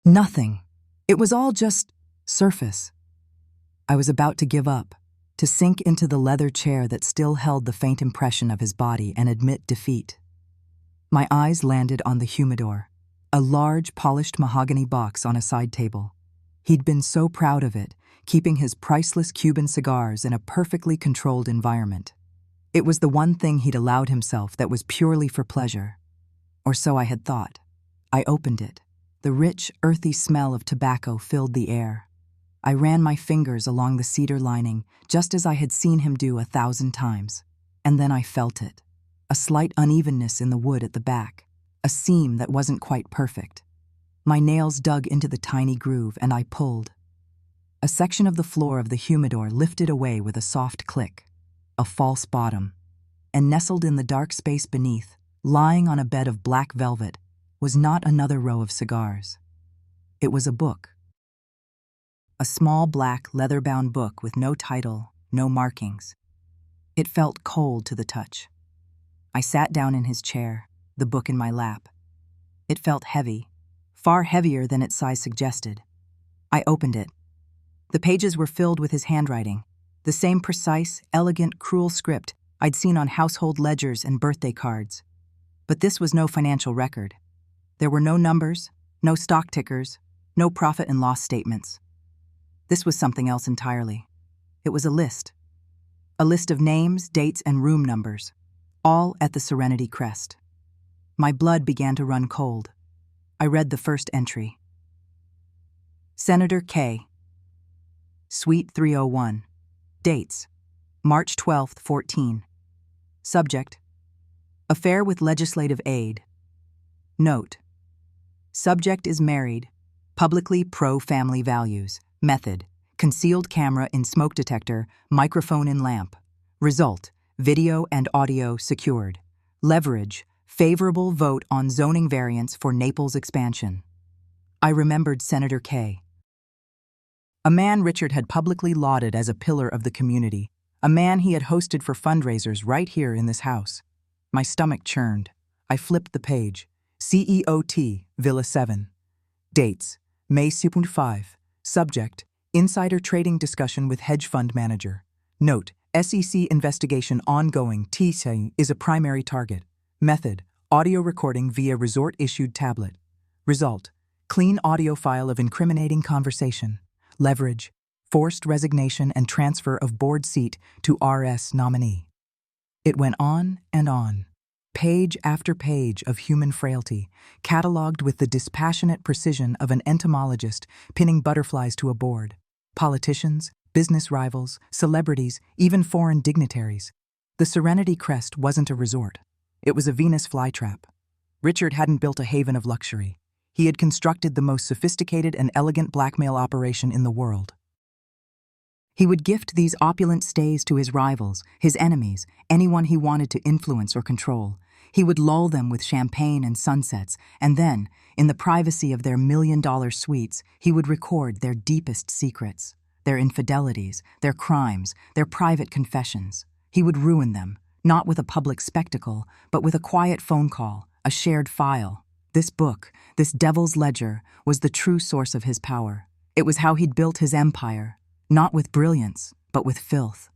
S1: Nothing. It was all just surface. I was about to give up, to sink into the leather chair that still held the faint impression of his body and admit defeat. My eyes landed on the humidor, a large, polished mahogany box on a side table. He'd been so proud of it, keeping his priceless Cuban cigars in a perfectly controlled environment. It was the one thing he'd allowed himself that was purely for pleasure. Or so I had thought. I opened it. The rich, earthy smell of tobacco filled the air. I ran my fingers along the cedar lining, just as I had seen him do 1,000 times. And then I felt it. A slight unevenness in the wood at the back. A seam that wasn't quite perfect. My nails dug into the tiny groove and I pulled. A section of the floor of the humidor lifted away with a soft click. A false bottom. And nestled in the dark space beneath, lying on a bed of black velvet, was not another row of cigars. It was a book. A small black leather-bound book with no title, no markings. It felt cold to the touch. I sat down in his chair, the book in my lap. It felt heavy, far heavier than its size suggested. I opened it. The pages were filled with his handwriting, the same precise, elegant, cruel script I'd seen on household ledgers and birthday cards. But this was no financial record. There were no numbers, no stock tickers, no profit and loss statements. This was something else entirely. It was a list. A list of names, dates, and room numbers, all at the Serenity Crest. My blood began to run cold. I read the first entry. Senator K. Suite 301. Dates: March 12, 14. Subject: Affair with legislative aid. Note: Subject is married, publicly pro-family values. Method: concealed camera in smoke detector, microphone in lamp. Result: video and audio secured. Leverage: favorable vote on zoning variance for Naples expansion. I remembered Senator K. A man Richard had publicly lauded as a pillar of the community. A man he had hosted for fundraisers right here in this house. My stomach churned. I flipped the page. CEOT, Villa 7. Dates: May 5. Subject: Insider trading discussion with hedge fund manager. Note: SEC investigation ongoing. TSA is a primary target. Method: audio recording via resort-issued tablet. Result: clean audio file of incriminating conversation. Leverage: forced resignation and transfer of board seat to RS nominee. It went on and on. Page after page of human frailty, cataloged with the dispassionate precision of an entomologist pinning butterflies to a board. Politicians, business rivals, celebrities, even foreign dignitaries. The Serenity Crest wasn't a resort. It was a Venus flytrap. Richard hadn't built a haven of luxury. He had constructed the most sophisticated and elegant blackmail operation in the world. He would gift these opulent stays to his rivals, his enemies, anyone he wanted to influence or control. He would lull them with champagne and sunsets, and then, in the privacy of their $1,000,000 suites, he would record their deepest secrets, their infidelities, their crimes, their private confessions. He would ruin them, not with a public spectacle, but with a quiet phone call, a shared file. This book, this devil's ledger, was the true source of his power. It was how he'd built his empire, not with brilliance, but with filth.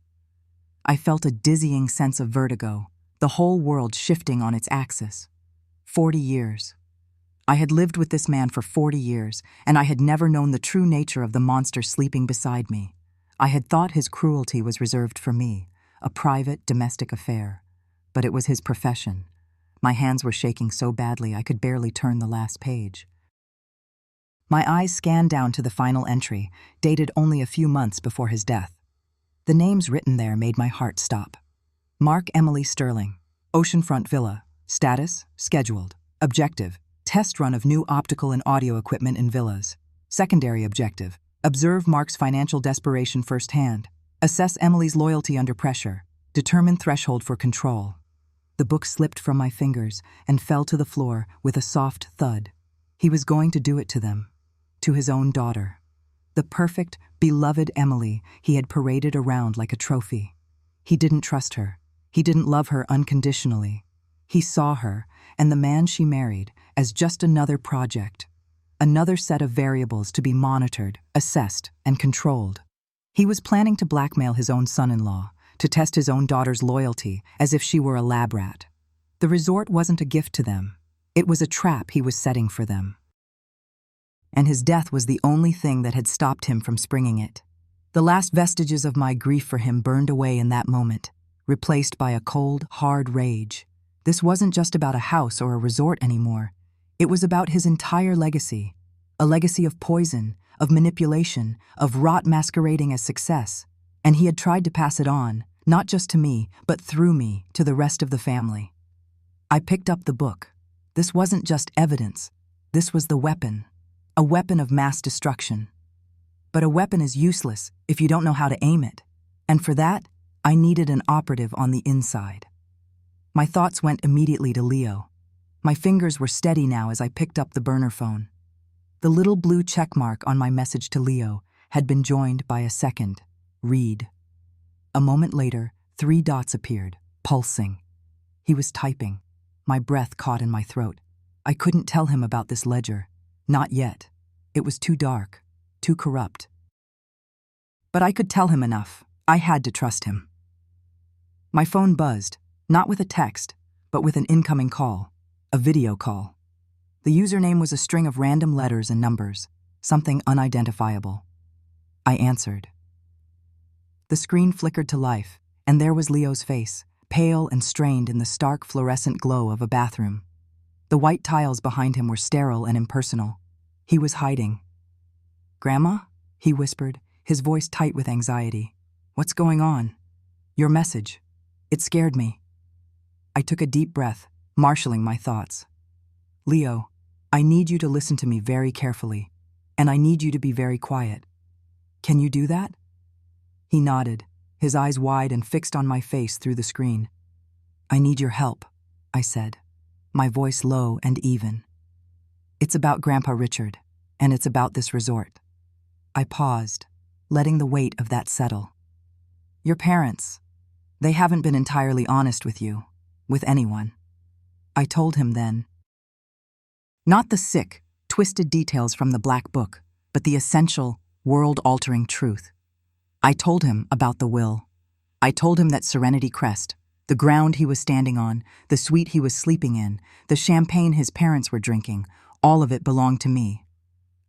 S1: I felt a dizzying sense of vertigo, the whole world shifting on its axis. 40 years. I had lived with this man for 40 years, and I had never known the true nature of the monster sleeping beside me. I had thought his cruelty was reserved for me, a private, domestic affair. But it was his profession. My hands were shaking so badly I could barely turn the last page. My eyes scanned down to the final entry, dated only a few months before his death. The names written there made my heart stop. Mark Emily Sterling, Oceanfront Villa, status, scheduled, objective, test run of new optical and audio equipment in villas. Secondary objective, observe Mark's financial desperation firsthand, assess Emily's loyalty under pressure, determine threshold for control. The book slipped from my fingers and fell to the floor with a soft thud. He was going to do it to them, to his own daughter. The perfect, beloved Emily he had paraded around like a trophy. He didn't trust her. He didn't love her unconditionally. He saw her, and the man she married, as just another project, another set of variables to be monitored, assessed, and controlled. He was planning to blackmail his own son-in-law, to test his own daughter's loyalty as if she were a lab rat. The resort wasn't a gift to them. It was a trap he was setting for them. And his death was the only thing that had stopped him from springing it. The last vestiges of my grief for him burned away in that moment, replaced by a cold, hard rage. This wasn't just about a house or a resort anymore. It was about his entire legacy, a legacy of poison, of manipulation, of rot masquerading as success. And he had tried to pass it on, not just to me, but through me, to the rest of the family. I picked up the book. This wasn't just evidence. This was the weapon, a weapon of mass destruction. But a weapon is useless if you don't know how to aim it. And for that, I needed an operative on the inside. My thoughts went immediately to Leo. My fingers were steady now as I picked up the burner phone. The little blue check mark on my message to Leo had been joined by a second, read. A moment later, 3 dots appeared, pulsing. He was typing. My breath caught in my throat. I couldn't tell him about this ledger. Not yet. It was too dark, too corrupt. But I could tell him enough. I had to trust him. My phone buzzed, not with a text, but with an incoming call, a video call. The username was a string of random letters and numbers, something unidentifiable. I answered. The screen flickered to life, and there was Leo's face, pale and strained in the stark fluorescent glow of a bathroom. The white tiles behind him were sterile and impersonal. He was hiding. "Grandma?" he whispered, his voice tight with anxiety. "What's going on?" "Your message. It scared me." I took a deep breath, marshaling my thoughts. "Leo, I need you to listen to me very carefully, and I need you to be very quiet. Can you do that?" He nodded, his eyes wide and fixed on my face through the screen. "I need your help," I said, my voice low and even. "It's about Grandpa Richard, and it's about this resort." I paused, letting the weight of that settle. "Your parents, they haven't been entirely honest with you, with anyone." I told him then. Not the sick, twisted details from the black book, but the essential, world-altering truth. I told him about the will. I told him that Serenity Crest, the ground he was standing on, the suite he was sleeping in, the champagne his parents were drinking, all of it belonged to me.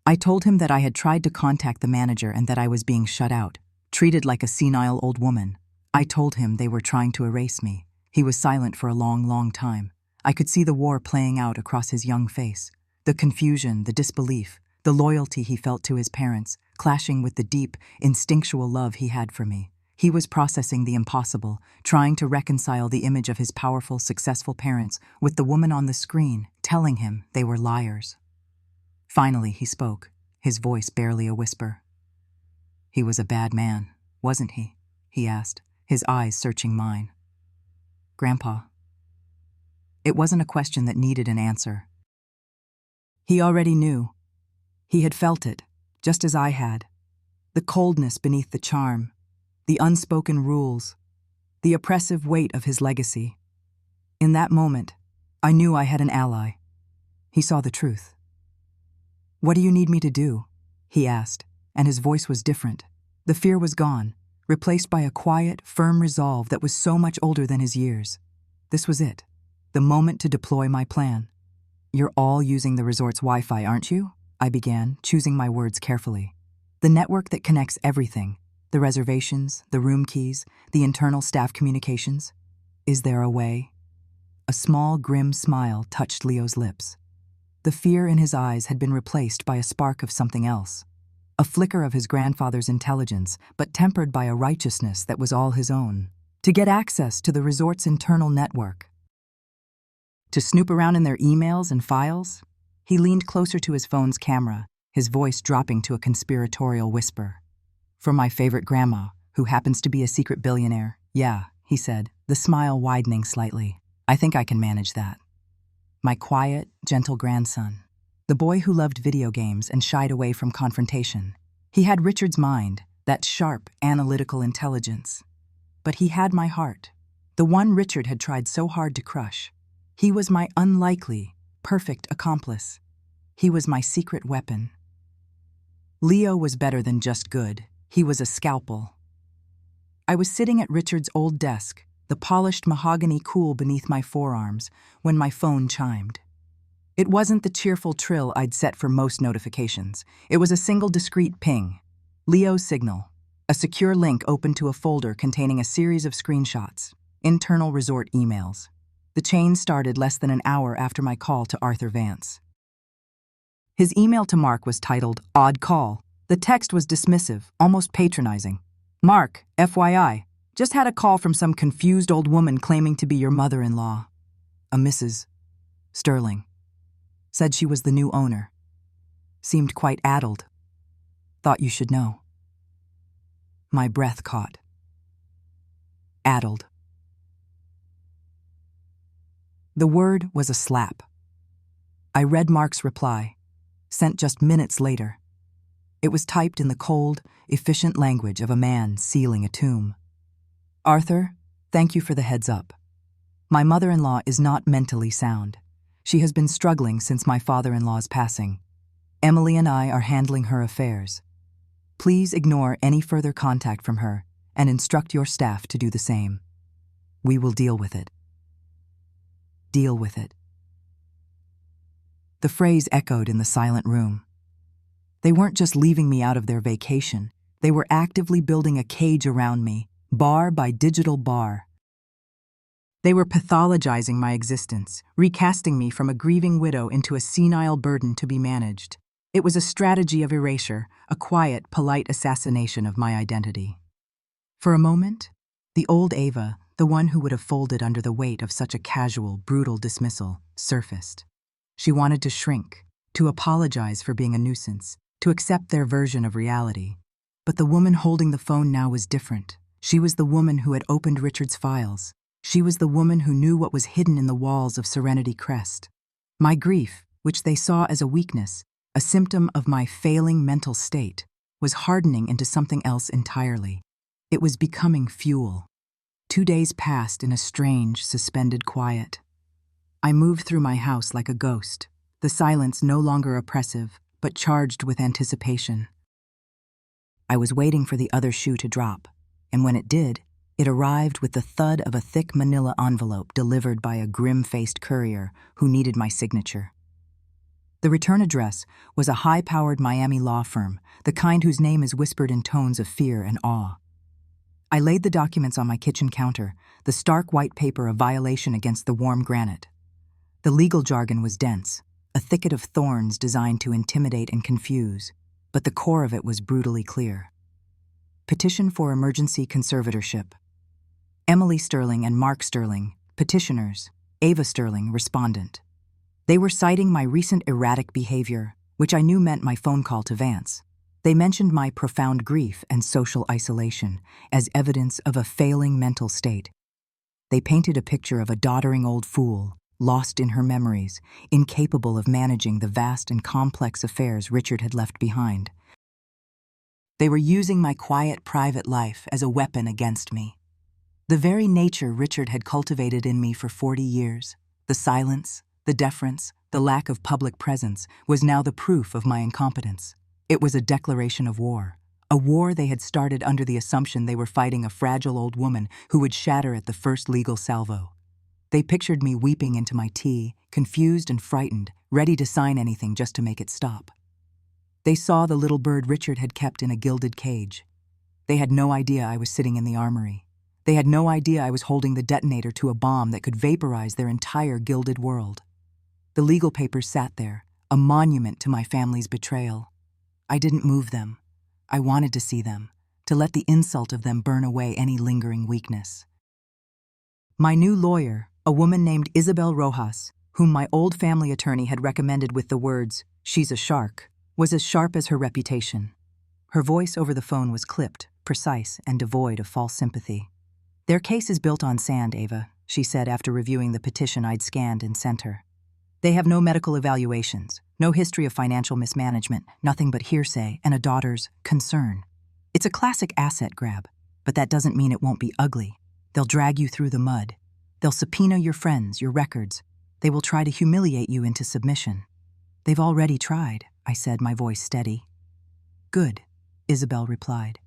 S1: I told him that I had tried to contact the manager and that I was being shut out, treated like a senile old woman. I told him they were trying to erase me. He was silent for a long, long time. I could see the war playing out across his young face, the confusion, the disbelief, the loyalty he felt to his parents, clashing with the deep, instinctual love he had for me. He was processing the impossible, trying to reconcile the image of his powerful, successful parents with the woman on the screen, telling him they were liars. Finally, he spoke, his voice barely a whisper. "He was a bad man, wasn't he?" he asked, his eyes searching mine. "Grandpa." It wasn't a question that needed an answer. He already knew. He had felt it, just as I had. The coldness beneath the charm, the unspoken rules, the oppressive weight of his legacy. In that moment, I knew I had an ally. He saw the truth. "What do you need me to do?" he asked, and his voice was different. The fear was gone, replaced by a quiet, firm resolve that was so much older than his years. This was it, the moment to deploy my plan. "You're all using the resort's Wi-Fi, aren't you?" I began, choosing my words carefully. "The network that connects everything, the reservations, the room keys, the internal staff communications. Is there a way?" A small, grim smile touched Leo's lips. The fear in his eyes had been replaced by a spark of something else. A flicker of his grandfather's intelligence, but tempered by a righteousness that was all his own. To get access to the resort's internal network. To snoop around in their emails and files? He leaned closer to his phone's camera, his voice dropping to a conspiratorial whisper. "For my favorite grandma, who happens to be a secret billionaire. Yeah," he said, the smile widening slightly. "I think I can manage that. My quiet, gentle grandson. The boy who loved video games and shied away from confrontation. He had Richard's mind, that sharp, analytical intelligence. But he had my heart, the one Richard had tried so hard to crush. He was my unlikely, perfect accomplice. He was my secret weapon. Leo was better than just good. He was a scalpel. I was sitting at Richard's old desk, the polished mahogany cool beneath my forearms, when my phone chimed. It wasn't the cheerful trill I'd set for most notifications. It was a single discrete ping. Leo's signal. A secure link opened to a folder containing a series of screenshots. Internal resort emails. The chain started less than an hour after my call to Arthur Vance. His email to Mark was titled, "Odd Call." The text was dismissive, almost patronizing. "Mark, FYI, just had a call from some confused old woman claiming to be your mother-in-law. A Mrs. Sterling. Said she was the new owner. Seemed quite addled. Thought you should know." My breath caught. Addled. The word was a slap. I read Mark's reply, sent just minutes later. It was typed in the cold, efficient language of a man sealing a tomb. "Arthur, thank you for the heads up. My mother-in-law is not mentally sound. She has been struggling since my father-in-law's passing. Emily and I are handling her affairs. Please ignore any further contact from her and instruct your staff to do the same. We will deal with it." Deal with it. The phrase echoed in the silent room. They weren't just leaving me out of their vacation. They were actively building a cage around me, bar by digital bar. They were pathologizing my existence, recasting me from a grieving widow into a senile burden to be managed. It was a strategy of erasure, a quiet, polite assassination of my identity. For a moment, the old Ava, the one who would have folded under the weight of such a casual, brutal dismissal, surfaced. She wanted to shrink, to apologize for being a nuisance, to accept their version of reality. But the woman holding the phone now was different. She was the woman who had opened Richard's files. She was the woman who knew what was hidden in the walls of Serenity Crest. My grief, which they saw as a weakness, a symptom of my failing mental state, was hardening into something else entirely. It was becoming fuel. 2 days passed in a strange, suspended quiet. I moved through my house like a ghost, the silence no longer oppressive, but charged with anticipation. I was waiting for the other shoe to drop, and when it did, it arrived with the thud of a thick manila envelope delivered by a grim-faced courier who needed my signature. The return address was a high-powered Miami law firm, the kind whose name is whispered in tones of fear and awe. I laid the documents on my kitchen counter, the stark white paper a violation against the warm granite. The legal jargon was dense, a thicket of thorns designed to intimidate and confuse, but the core of it was brutally clear. Petition for emergency conservatorship. Emily Sterling and Mark Sterling, petitioners. Ava Sterling, respondent. They were citing my recent erratic behavior, which I knew meant my phone call to Vance. They mentioned my profound grief and social isolation as evidence of a failing mental state. They painted a picture of a doddering old fool, lost in her memories, incapable of managing the vast and complex affairs Richard had left behind. They were using my quiet private life as a weapon against me. The very nature Richard had cultivated in me for 40 years, the silence, the deference, the lack of public presence, was now the proof of my incompetence. It was a declaration of war, A war they had started under the assumption they were fighting a fragile old woman who would shatter at the first legal salvo. They pictured me weeping into my tea, confused and frightened, ready to sign anything just to make it stop. They saw the little bird Richard had kept in a gilded cage. They had no idea I was sitting in the armory. They had no idea I was holding the detonator to a bomb that could vaporize their entire gilded world. The legal papers sat there, a monument to my family's betrayal. I didn't move them. I wanted to see them, to let the insult of them burn away any lingering weakness. My new lawyer, a woman named Isabel Rojas, whom my old family attorney had recommended with the words, "She's a shark," was as sharp as her reputation. Her voice over the phone was clipped, precise, and devoid of false sympathy. "Their case is built on sand, Ava," she said after reviewing the petition I'd scanned and sent her. "They have no medical evaluations, no history of financial mismanagement, nothing but hearsay and a daughter's concern. It's a classic asset grab, but that doesn't mean it won't be ugly. They'll drag you through the mud. They'll subpoena your friends, your records. They will try to humiliate you into submission." "They've already tried," I said, my voice steady. "Good," Isabel replied.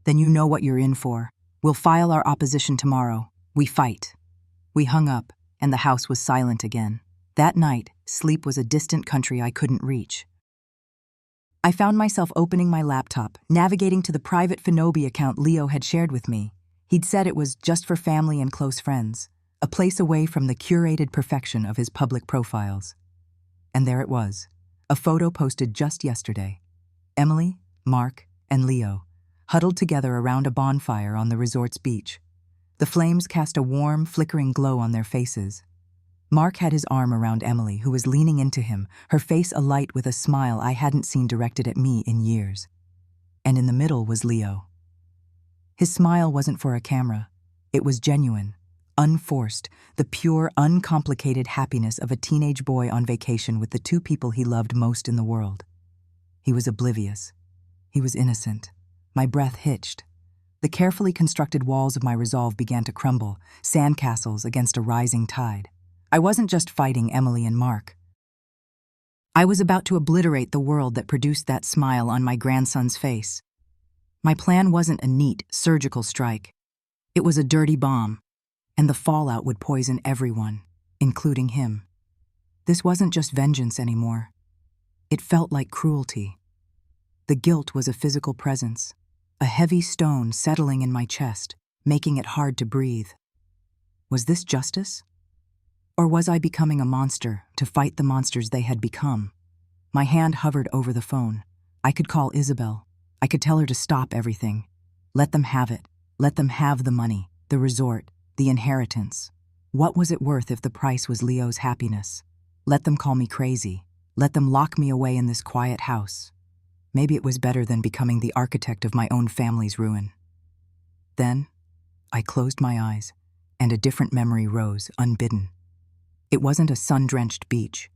S1: "Then you know what you're in for. We'll file our opposition tomorrow. We fight." We hung up, and the house was silent again. That night, sleep was a distant country I couldn't reach. I found myself opening my laptop, navigating to the private Finobi account Leo had shared with me. He'd said it was just for family and close friends, a place away from the curated perfection of his public profiles. And there it was, a photo posted just yesterday. Emily, Mark, and Leo, huddled together around a bonfire on the resort's beach. The flames cast a warm, flickering glow on their faces. Mark had his arm around Emily, who was leaning into him, her face alight with a smile I hadn't seen directed at me in years. And in the middle was Leo. His smile wasn't for a camera. It was genuine, unforced, the pure, uncomplicated happiness of a teenage boy on vacation with the two people he loved most in the world. He was oblivious. He was innocent. My breath hitched. The carefully constructed walls of my resolve began to crumble, sandcastles against a rising tide. I wasn't just fighting Emily and Mark. I was about to obliterate the world that produced that smile on my grandson's face. My plan wasn't a neat, surgical strike. It was a dirty bomb, and the fallout would poison everyone, including him. This wasn't just vengeance anymore. It felt like cruelty. The guilt was a physical presence, a heavy stone settling in my chest, making it hard to breathe. Was this justice? Or was I becoming a monster to fight the monsters they had become? My hand hovered over the phone. I could call Isabel. I could tell her to stop everything. Let them have it. Let them have the money, the resort, the inheritance. What was it worth if the price was Leo's happiness? Let them call me crazy. Let them lock me away in this quiet house. Maybe it was better than becoming the architect of my own family's ruin. Then, I closed my eyes, and a different memory rose, unbidden. It wasn't a sun-drenched beach.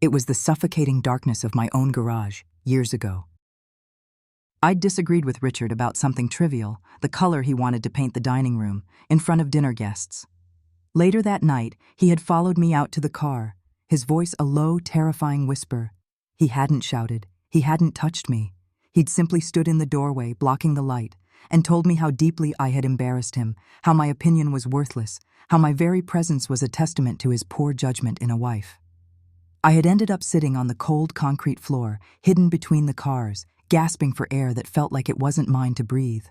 S1: It was the suffocating darkness of my own garage, years ago. I'd disagreed with Richard about something trivial, the color he wanted to paint the dining room, in front of dinner guests. Later that night, he had followed me out to the car, his voice a low, terrifying whisper. He hadn't shouted. He hadn't touched me. He'd simply stood in the doorway, blocking the light, and told me how deeply I had embarrassed him, how my opinion was worthless, how my very presence was a testament to his poor judgment in a wife. I had ended up sitting on the cold concrete floor, hidden between the cars, gasping for air that felt like it wasn't mine to breathe.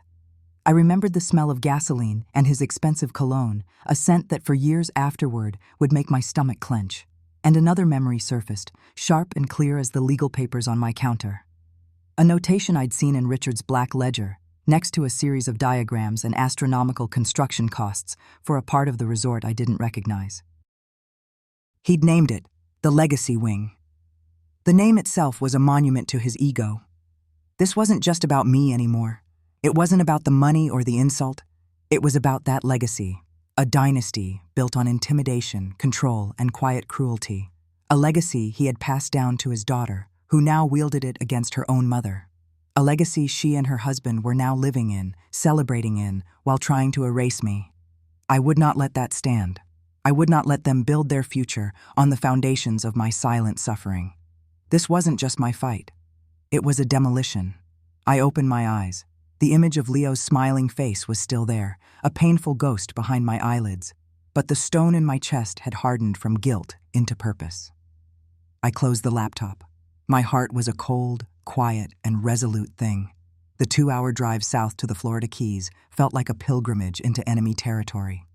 S1: I remembered the smell of gasoline and his expensive cologne, a scent that for years afterward would make my stomach clench. And another memory surfaced, sharp and clear as the legal papers on my counter. A notation I'd seen in Richard's black ledger, next to a series of diagrams and astronomical construction costs for a part of the resort I didn't recognize. He'd named it the Legacy Wing. The name itself was a monument to his ego. This wasn't just about me anymore. It wasn't about the money or the insult. It was about that legacy, a dynasty built on intimidation, control, and quiet cruelty. A legacy he had passed down to his daughter, who now wielded it against her own mother. A legacy she and her husband were now living in, celebrating in, while trying to erase me. I would not let that stand. I would not let them build their future on the foundations of my silent suffering. This wasn't just my fight. It was a demolition. I opened my eyes. The image of Leo's smiling face was still there, a painful ghost behind my eyelids, but the stone in my chest had hardened from guilt into purpose. I closed the laptop. My heart was a cold, quiet, and resolute thing. The 2-hour drive south to the Florida Keys felt like a pilgrimage into enemy territory.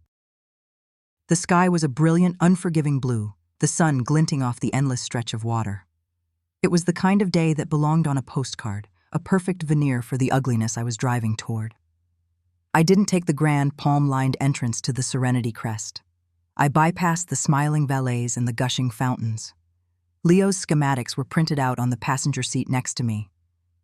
S1: The sky was a brilliant, unforgiving blue, the sun glinting off the endless stretch of water. It was the kind of day that belonged on a postcard, a perfect veneer for the ugliness I was driving toward. I didn't take the grand, palm-lined entrance to the Serenity Crest. I bypassed the smiling valets and the gushing fountains. Leo's schematics were printed out on the passenger seat next to me.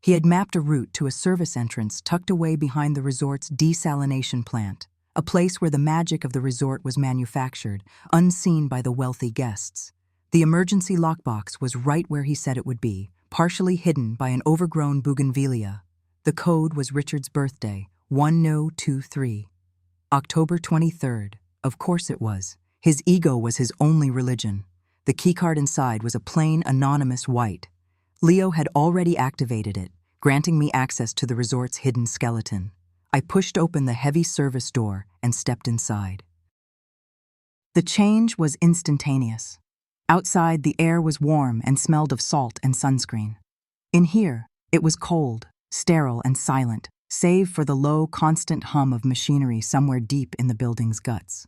S1: He had mapped a route to a service entrance tucked away behind the resort's desalination plant, a place where the magic of the resort was manufactured, unseen by the wealthy guests. The emergency lockbox was right where he said it would be, partially hidden by an overgrown bougainvillea. The code was Richard's birthday, 1023. October 23rd. Of course it was. His ego was his only religion. The keycard inside was a plain, anonymous white. Leo had already activated it, granting me access to the resort's hidden skeleton. I pushed open the heavy service door and stepped inside. The change was instantaneous. Outside, the air was warm and smelled of salt and sunscreen. In here, it was cold, sterile, and silent, save for the low, constant hum of machinery somewhere deep in the building's guts.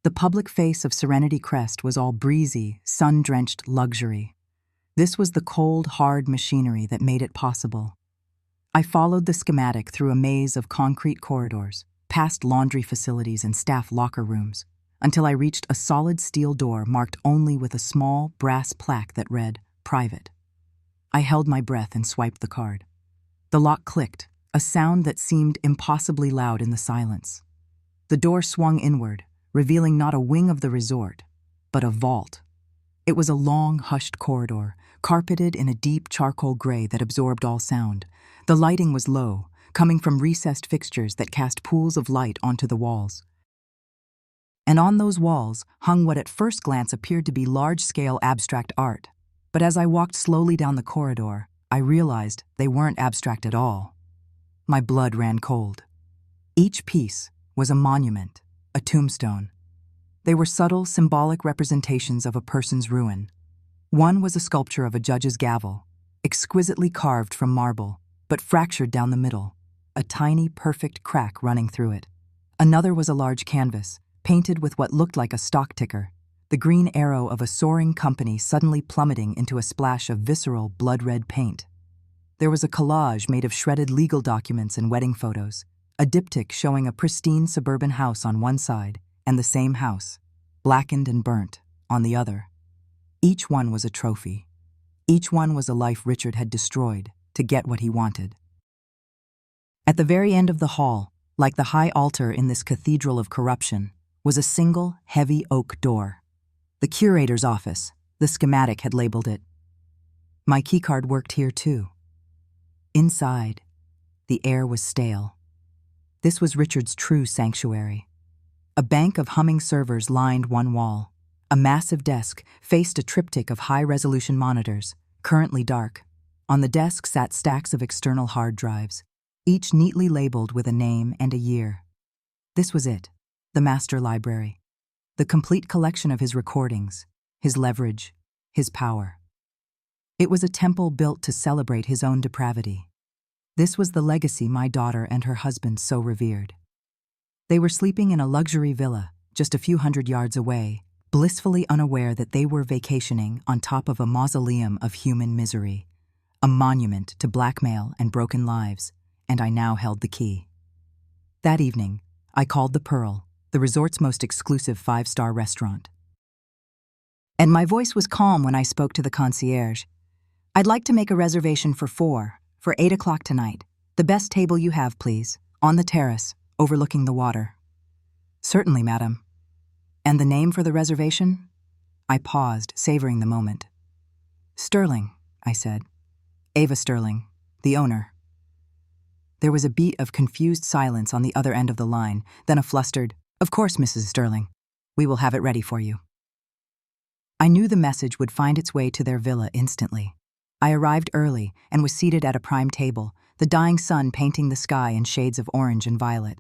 S1: The public face of Serenity Crest was all breezy, sun-drenched luxury. This was the cold, hard machinery that made it possible. I followed the schematic through a maze of concrete corridors, past laundry facilities and staff locker rooms, until I reached a solid steel door marked only with a small brass plaque that read, "Private." I held my breath and swiped the card. The lock clicked, a sound that seemed impossibly loud in the silence. The door swung inward, revealing not a wing of the resort, but a vault. It was a long, hushed corridor, carpeted in a deep charcoal gray that absorbed all sound. The lighting was low, coming from recessed fixtures that cast pools of light onto the walls. And on those walls hung what at first glance appeared to be large-scale abstract art. But as I walked slowly down the corridor, I realized they weren't abstract at all. My blood ran cold. Each piece was a monument, a tombstone. They were subtle, symbolic representations of a person's ruin. One was a sculpture of a judge's gavel, exquisitely carved from marble, but fractured down the middle, a tiny, perfect crack running through it. Another was a large canvas, painted with what looked like a stock ticker, the green arrow of a soaring company suddenly plummeting into a splash of visceral, blood-red paint. There was a collage made of shredded legal documents and wedding photos, a diptych showing a pristine suburban house on one side, and the same house, blackened and burnt, on the other. Each one was a trophy. Each one was a life Richard had destroyed to get what he wanted. At the very end of the hall, like the high altar in this cathedral of corruption, was a single, heavy oak door. The curator's office, the schematic had labeled it. My keycard worked here too. Inside, the air was stale. This was Richard's true sanctuary. A bank of humming servers lined one wall. A massive desk faced a triptych of high-resolution monitors, currently dark. On the desk sat stacks of external hard drives, each neatly labeled with a name and a year. This was it, the master library, the complete collection of his recordings, his leverage, his power. It was a temple built to celebrate his own depravity. This was the legacy my daughter and her husband so revered. They were sleeping in a luxury villa just a few hundred yards away, blissfully unaware that they were vacationing on top of a mausoleum of human misery, a monument to blackmail and broken lives, and I now held the key. That evening, I called the Pearl, the resort's most exclusive 5-star restaurant. And my voice was calm when I spoke to the concierge. "I'd like to make a reservation for 4, for 8 o'clock tonight. The best table you have, please, on the terrace, overlooking the water." "Certainly, madam." "And the name for the reservation?" I paused, savoring the moment. "Sterling," I said. "Ava Sterling, the owner." There was a beat of confused silence on the other end of the line, then a flustered, "Of course, Mrs. Sterling. We will have it ready for you." I knew the message would find its way to their villa instantly. I arrived early and was seated at a prime table, the dying sun painting the sky in shades of orange and violet.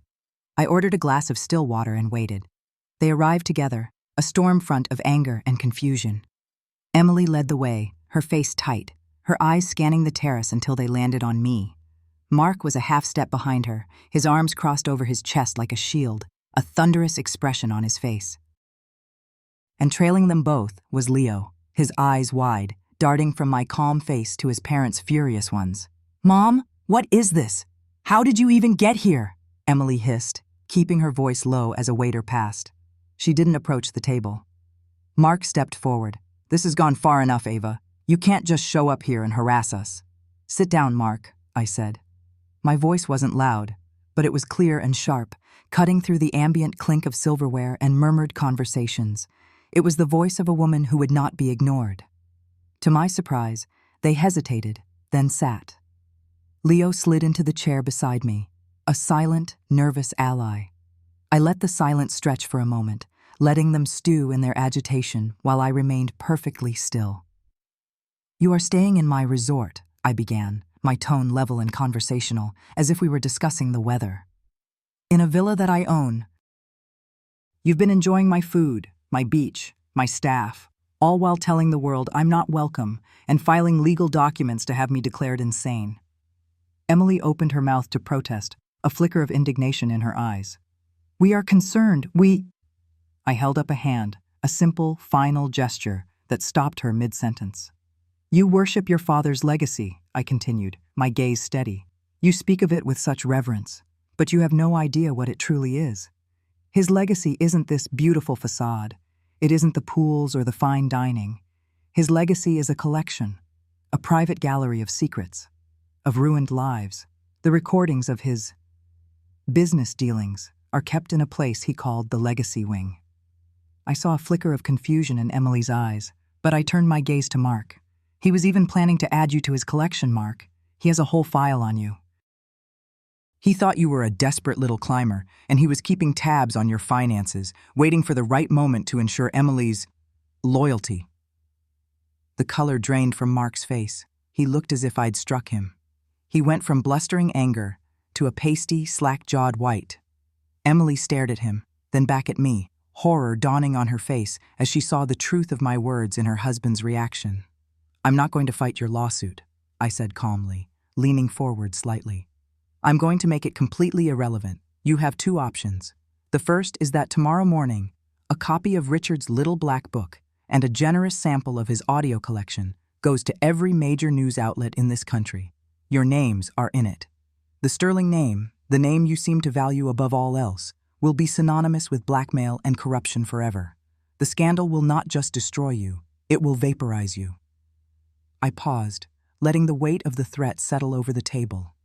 S1: I ordered a glass of still water and waited. They arrived together, a storm front of anger and confusion. Emily led the way, her face tight, her eyes scanning the terrace until they landed on me. Mark was a half-step behind her, his arms crossed over his chest like a shield, a thunderous expression on his face. And trailing them both was Leo, his eyes wide, darting from my calm face to his parents' furious ones. "Mom, what is this? How did you even get here?" Emily hissed, keeping her voice low as a waiter passed. She didn't approach the table. Mark stepped forward. "This has gone far enough, Ava. You can't just show up here and harass us." "Sit down, Mark," I said. My voice wasn't loud, but it was clear and sharp, cutting through the ambient clink of silverware and murmured conversations. It was the voice of a woman who would not be ignored. To my surprise, they hesitated, then sat. Leo slid into the chair beside me, a silent, nervous ally. I let the silence stretch for a moment, letting them stew in their agitation while I remained perfectly still. "You are staying in my resort," I began, my tone level and conversational, as if we were discussing the weather. "In a villa that I own. You've been enjoying my food, my beach, my staff, all while telling the world I'm not welcome and filing legal documents to have me declared insane." Emily opened her mouth to protest, a flicker of indignation in her eyes. "We are concerned, I held up a hand, a simple, final gesture that stopped her mid-sentence. "You worship your father's legacy," I continued, my gaze steady. "You speak of it with such reverence, but you have no idea what it truly is. His legacy isn't this beautiful facade. It isn't the pools or the fine dining. His legacy is a collection, a private gallery of secrets, of ruined lives. The recordings of his business dealings are kept in a place he called the legacy wing." I saw a flicker of confusion in Emily's eyes, but I turned my gaze to Mark. "He was even planning to add you to his collection, Mark. He has a whole file on you. He thought you were a desperate little climber, and he was keeping tabs on your finances, waiting for the right moment to ensure Emily's loyalty." The color drained from Mark's face. He looked as if I'd struck him. He went from blustering anger to a pasty, slack-jawed white. Emily stared at him, then back at me, horror dawning on her face as she saw the truth of my words in her husband's reaction. "I'm not going to fight your lawsuit," I said calmly, leaning forward slightly. "I'm going to make it completely irrelevant. You have two options. The first is that tomorrow morning, a copy of Richard's Little Black Book and a generous sample of his audio collection goes to every major news outlet in this country. Your names are in it. The sterling name, the name you seem to value above all else, will be synonymous with blackmail and corruption forever. The scandal will not just destroy you, it will vaporize you." I paused, letting the weight of the threat settle over the table.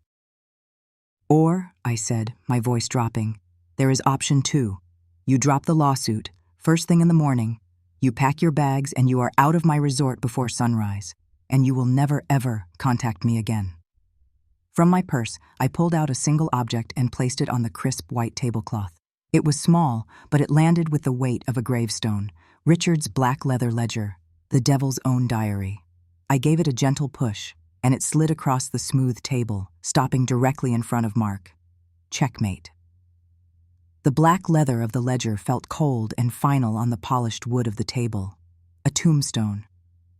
S1: "Or," I said, my voice dropping, "there is option 2. You drop the lawsuit, first thing in the morning, you pack your bags and you are out of my resort before sunrise, and you will never ever contact me again." From my purse, I pulled out a single object and placed it on the crisp white tablecloth. It was small, but it landed with the weight of a gravestone, Richard's black leather ledger, the devil's own diary. I gave it a gentle push, and it slid across the smooth table, stopping directly in front of Mark. Checkmate. The black leather of the ledger felt cold and final on the polished wood of the table. A tombstone.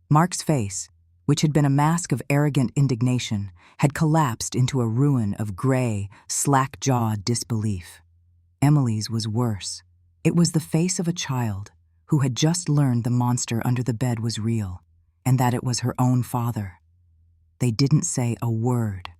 S1: Mark's face, which had been a mask of arrogant indignation, had collapsed into a ruin of gray, slack-jawed disbelief. Emily's was worse. It was the face of a child who had just learned the monster under the bed was real, and that it was her own father. They didn't say a word.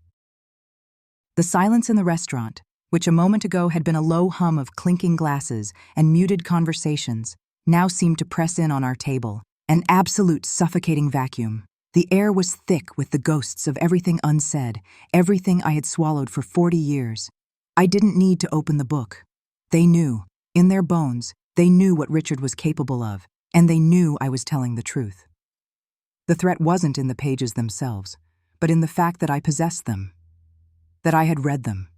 S1: The silence in the restaurant, which a moment ago had been a low hum of clinking glasses and muted conversations, now seemed to press in on our table, an absolute suffocating vacuum. The air was thick with the ghosts of everything unsaid, everything I had swallowed for 40 years. I didn't need to open the book. They knew, in their bones, they knew what Richard was capable of, and they knew I was telling the truth. The threat wasn't in the pages themselves, but in the fact that I possessed them, that I had read them,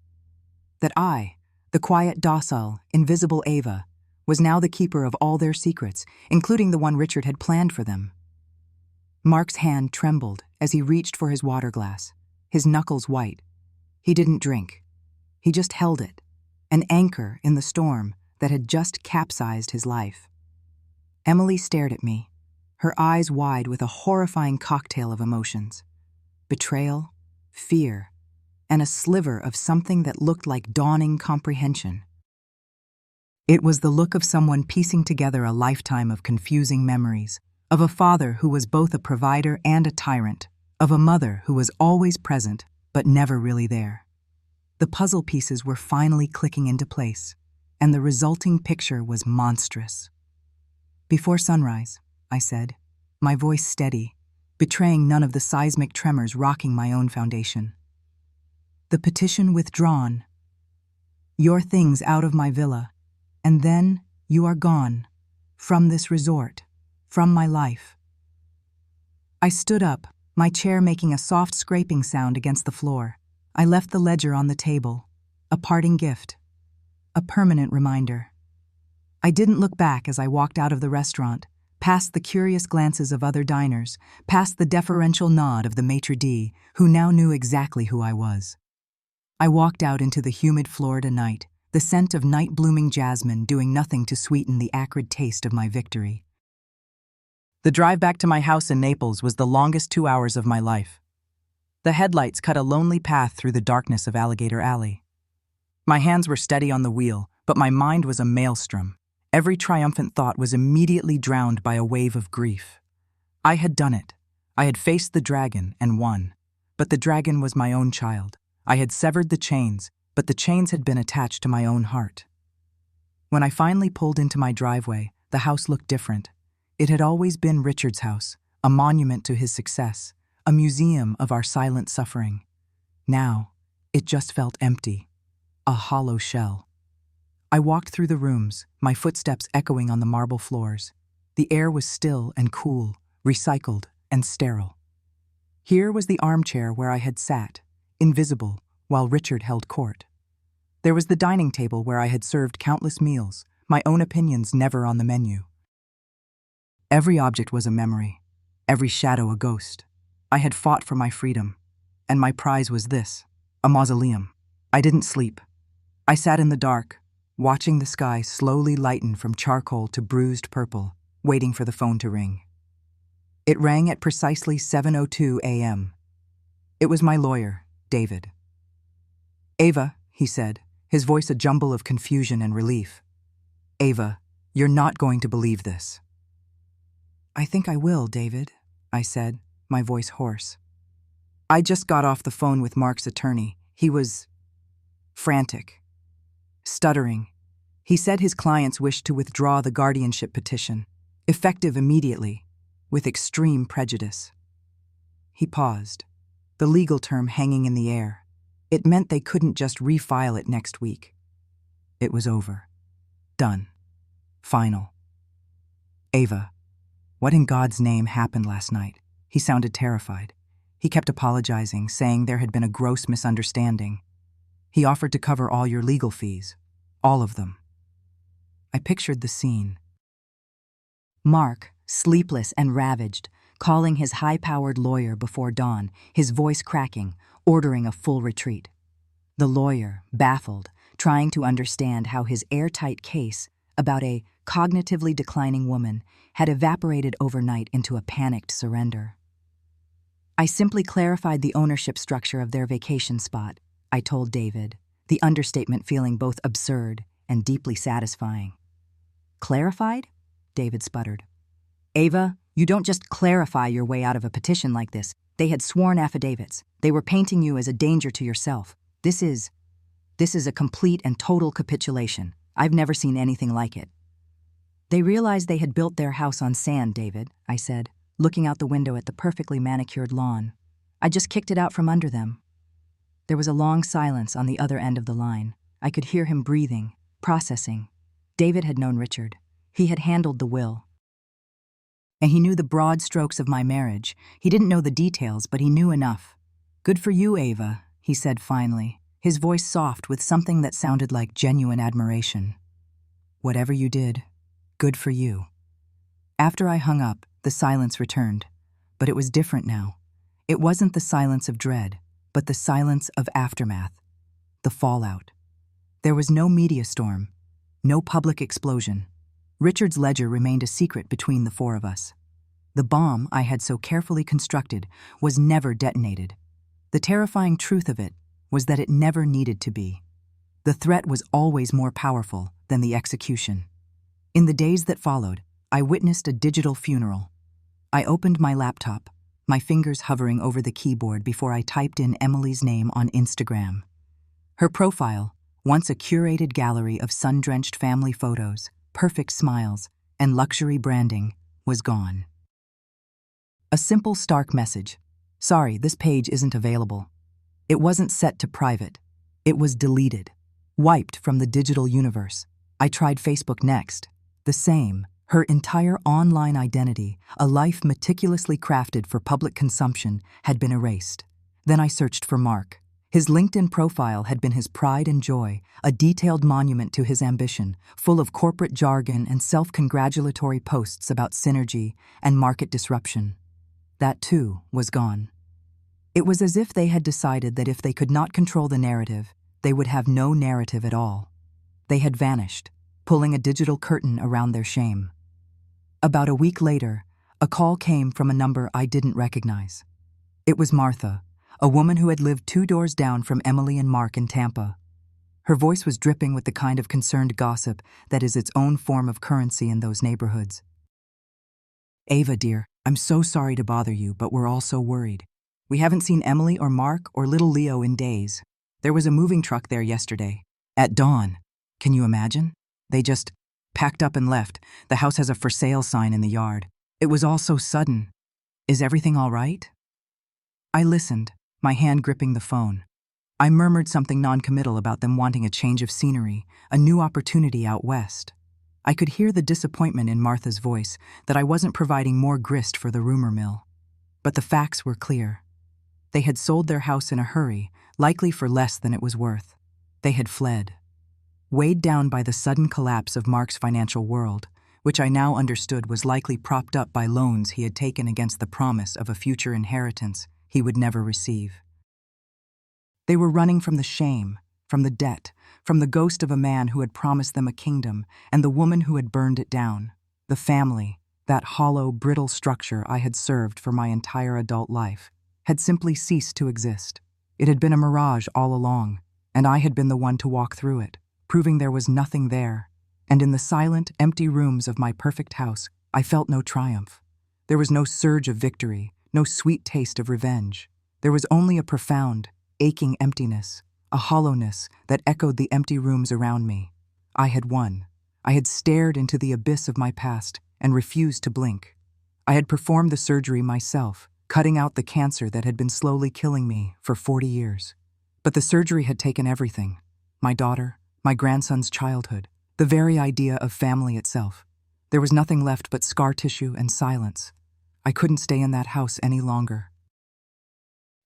S1: that I, the quiet, docile, invisible Ava, was now the keeper of all their secrets, including the one Richard had planned for them. Mark's hand trembled as he reached for his water glass, his knuckles white, He didn't drink. He just held it, an anchor in the storm that had just capsized his life. Emily stared at me, her eyes wide with a horrifying cocktail of emotions. Betrayal, fear, and a sliver of something that looked like dawning comprehension. It was the look of someone piecing together a lifetime of confusing memories, of a father who was both a provider and a tyrant, of a mother who was always present but never really there. The puzzle pieces were finally clicking into place, and the resulting picture was monstrous. "Before sunrise," I said, my voice steady, betraying none of the seismic tremors rocking my own foundation. "The petition withdrawn. Your things out of my villa, and then you are gone, from this resort, from my life." I stood up, my chair making a soft scraping sound against the floor. I left the ledger on the table, a parting gift, a permanent reminder. I didn't look back as I walked out of the restaurant, past the curious glances of other diners, past the deferential nod of the maitre d', who now knew exactly who I was. I walked out into the humid Florida night, the scent of night-blooming jasmine doing nothing to sweeten the acrid taste of my victory. The drive back to my house in Naples was the longest 2 hours of my life. The headlights cut a lonely path through the darkness of Alligator Alley. My hands were steady on the wheel, but my mind was a maelstrom. Every triumphant thought was immediately drowned by a wave of grief. I had done it. I had faced the dragon and won. But the dragon was my own child. I had severed the chains, but the chains had been attached to my own heart. When I finally pulled into my driveway, the house looked different. It had always been Richard's house, a monument to his success, a museum of our silent suffering. Now, it just felt empty, a hollow shell. I walked through the rooms, my footsteps echoing on the marble floors. The air was still and cool, recycled and sterile. Here was the armchair where I had sat, invisible, while Richard held court. There was the dining table where I had served countless meals, my own opinions never on the menu. Every object was a memory, every shadow a ghost. I had fought for my freedom, and my prize was this, a mausoleum. I didn't sleep. I sat in the dark, watching the sky slowly lighten from charcoal to bruised purple, waiting for the phone to ring. It rang at precisely 7:02 a.m. It was my lawyer, David. "Ava," he said, his voice a jumble of confusion and relief. "Ava, you're not going to believe this." "I think I will, David," I said, my voice hoarse. "I just got off the phone with Mark's attorney. He was frantic, stuttering. He said his clients wished to withdraw the guardianship petition, effective immediately, with extreme prejudice." He paused, the legal term hanging in the air. It meant they couldn't just refile it next week. It was over. Done. Final. "Ava, what in God's name happened last night?" He sounded terrified. He kept apologizing, saying there had been a gross misunderstanding. He offered to cover all your legal fees. All of them. I pictured the scene. Mark, sleepless and ravaged, calling his high-powered lawyer before dawn, his voice cracking, ordering a full retreat. The lawyer, baffled, trying to understand how his airtight case about a cognitively declining woman had evaporated overnight into a panicked surrender. "I simply clarified the ownership structure of their vacation spot," I told David, the understatement feeling both absurd and deeply satisfying. "Clarified?" David sputtered. "Ava, you don't just clarify your way out of a petition like this. They had sworn affidavits. They were painting you as a danger to yourself. This is a complete and total capitulation. I've never seen anything like it." "They realized they had built their house on sand, David," I said, looking out the window at the perfectly manicured lawn. "I just kicked it out from under them." There was a long silence on the other end of the line. I could hear him breathing, processing. David had known Richard. He had handled the will. And he knew the broad strokes of my marriage. He didn't know the details, but he knew enough. "Good for you, Ava," he said finally, his voice soft with something that sounded like genuine admiration. "Whatever you did, good for you." After I hung up, the silence returned. But it was different now. It wasn't the silence of dread, but but the silence of aftermath, the fallout. There was no media storm, no public explosion. Richard's ledger remained a secret between the four of us. The bomb I had so carefully constructed was never detonated. The terrifying truth of it was that it never needed to be. The threat was always more powerful than the execution. In the days that followed, I witnessed a digital funeral. I opened my laptop, my fingers hovering over the keyboard before I typed in Emily's name on Instagram. Her profile, once a curated gallery of sun-drenched family photos, perfect smiles, and luxury branding, was gone. A simple, stark message. Sorry, this page isn't available. It wasn't set to private. It was deleted, wiped from the digital universe. I tried Facebook next. The same. Her entire online identity, a life meticulously crafted for public consumption, had been erased. Then I searched for Mark. His LinkedIn profile had been his pride and joy, a detailed monument to his ambition, full of corporate jargon and self-congratulatory posts about synergy and market disruption. That, too, was gone. It was as if they had decided that if they could not control the narrative, they would have no narrative at all. They had vanished, pulling a digital curtain around their shame. About a week later, a call came from a number I didn't recognize. It was Martha, a woman who had lived 2 doors down from Emily and Mark in Tampa. Her voice was dripping with the kind of concerned gossip that is its own form of currency in those neighborhoods. Ava, dear, I'm so sorry to bother you, but we're all so worried. We haven't seen Emily or Mark or little Leo in days. There was a moving truck there yesterday, at dawn. Can you imagine? They just packed up and left. The house has a for sale sign in the yard. It was all so sudden. Is everything all right? I listened, my hand gripping the phone. I murmured something non-committal about them wanting a change of scenery, a new opportunity out west. I could hear the disappointment in Martha's voice that I wasn't providing more grist for the rumor mill. But the facts were clear. They had sold their house in a hurry, likely for less than it was worth. They had fled. Weighed down by the sudden collapse of Mark's financial world, which I now understood was likely propped up by loans he had taken against the promise of a future inheritance he would never receive. They were running from the shame, from the debt, from the ghost of a man who had promised them a kingdom and the woman who had burned it down. The family, that hollow, brittle structure I had served for my entire adult life, had simply ceased to exist. It had been a mirage all along, and I had been the one to walk through it, proving there was nothing there. And in the silent, empty rooms of my perfect house, I felt no triumph. There was no surge of victory, no sweet taste of revenge. There was only a profound, aching emptiness, a hollowness that echoed the empty rooms around me. I had won. I had stared into the abyss of my past and refused to blink. I had performed the surgery myself, cutting out the cancer that had been slowly killing me for 40 years. But the surgery had taken everything. My daughter, my grandson's childhood, the very idea of family itself. There was nothing left but scar tissue and silence. I couldn't stay in that house any longer.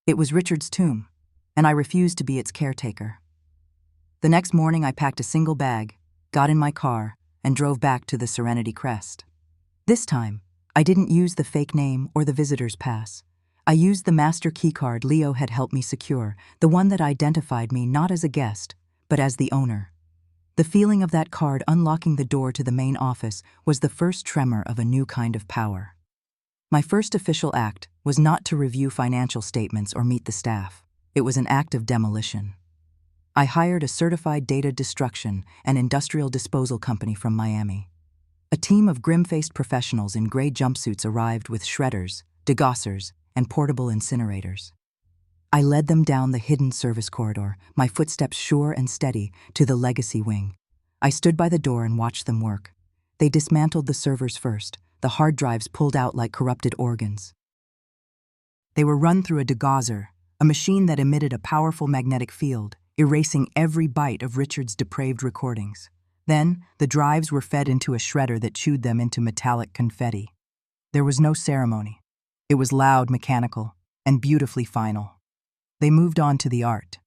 S1: It was Richard's tomb, and I refused to be its caretaker. The next morning I packed a single bag, got in my car, and drove back to the Serenity Crest. This time, I didn't use the fake name or the visitor's pass. I used the master keycard Leo had helped me secure, the one that identified me not as a guest, but as the owner. The feeling of that card unlocking the door to the main office was the first tremor of a new kind of power. My first official act was not to review financial statements or meet the staff. It was an act of demolition. I hired a certified data destruction and industrial disposal company from Miami. A team of grim-faced professionals in gray jumpsuits arrived with shredders, degaussers, and portable incinerators. I led them down the hidden service corridor, my footsteps sure and steady, to the legacy wing. I stood by the door and watched them work. They dismantled the servers first, the hard drives pulled out like corrupted organs. They were run through a degausser, a machine that emitted a powerful magnetic field, erasing every byte of Richard's depraved recordings. Then, the drives were fed into a shredder that chewed them into metallic confetti. There was no ceremony. It was loud, mechanical, and beautifully final. They moved on to the art,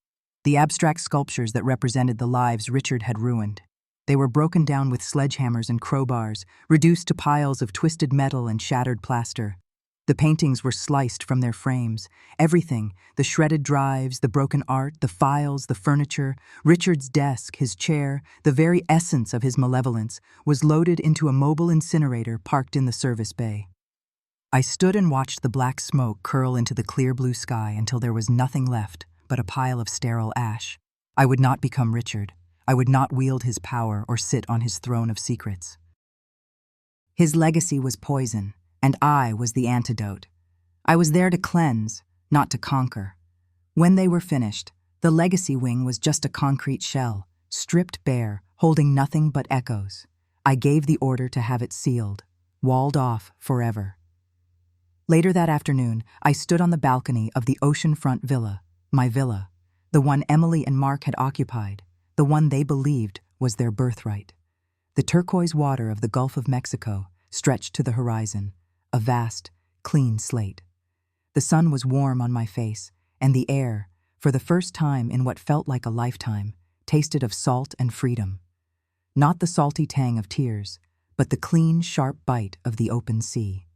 S1: the abstract sculptures that represented the lives Richard had ruined. They were broken down with sledgehammers and crowbars, reduced to piles of twisted metal and shattered plaster. The paintings were sliced from their frames. Everything, the shredded drives, the broken art, the files, the furniture, Richard's desk, his chair, the very essence of his malevolence, was loaded into a mobile incinerator parked in the service bay. I stood and watched the black smoke curl into the clear blue sky until there was nothing left but a pile of sterile ash. I would not become Richard. I would not wield his power or sit on his throne of secrets. His legacy was poison, and I was the antidote. I was there to cleanse, not to conquer. When they were finished, the legacy wing was just a concrete shell, stripped bare, holding nothing but echoes. I gave the order to have it sealed, walled off forever. Later that afternoon, I stood on the balcony of the oceanfront villa, my villa, the one Emily and Mark had occupied, the one they believed was their birthright. The turquoise water of the Gulf of Mexico stretched to the horizon, a vast, clean slate. The sun was warm on my face, and the air, for the first time in what felt like a lifetime, tasted of salt and freedom. Not the salty tang of tears, but the clean, sharp bite of the open sea.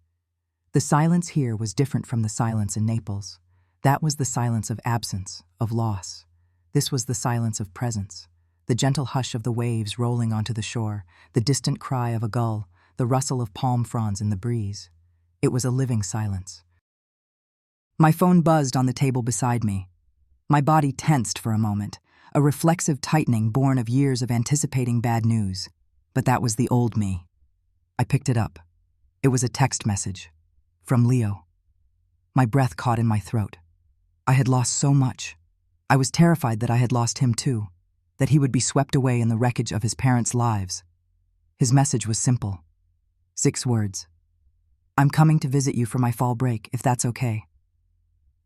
S1: The silence here was different from the silence in Naples. That was the silence of absence, of loss. This was the silence of presence, the gentle hush of the waves rolling onto the shore, the distant cry of a gull, the rustle of palm fronds in the breeze. It was a living silence. My phone buzzed on the table beside me. My body tensed for a moment, a reflexive tightening born of years of anticipating bad news. But that was the old me. I picked it up. It was a text message. From Leo. My breath caught in my throat. I had lost so much. I was terrified that I had lost him too, that he would be swept away in the wreckage of his parents' lives. His message was simple. 6 words. I'm coming to visit you for my fall break, if that's okay.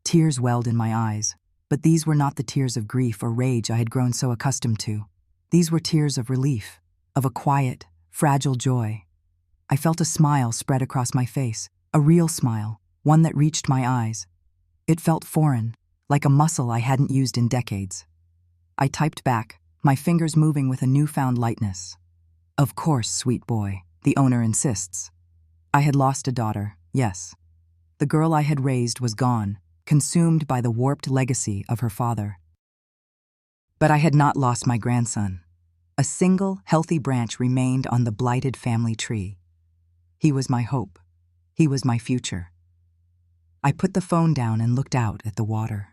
S1: Tears welled in my eyes, but these were not the tears of grief or rage I had grown so accustomed to. These were tears of relief, of a quiet, fragile joy. I felt a smile spread across my face, a real smile, one that reached my eyes. It felt foreign, like a muscle I hadn't used in decades. I typed back, my fingers moving with a newfound lightness. Of course, sweet boy, the owner insists. I had lost a daughter, yes. The girl I had raised was gone, consumed by the warped legacy of her father. But I had not lost my grandson. A single, healthy branch remained on the blighted family tree. He was my hope. He was my future. I put the phone down and looked out at the water.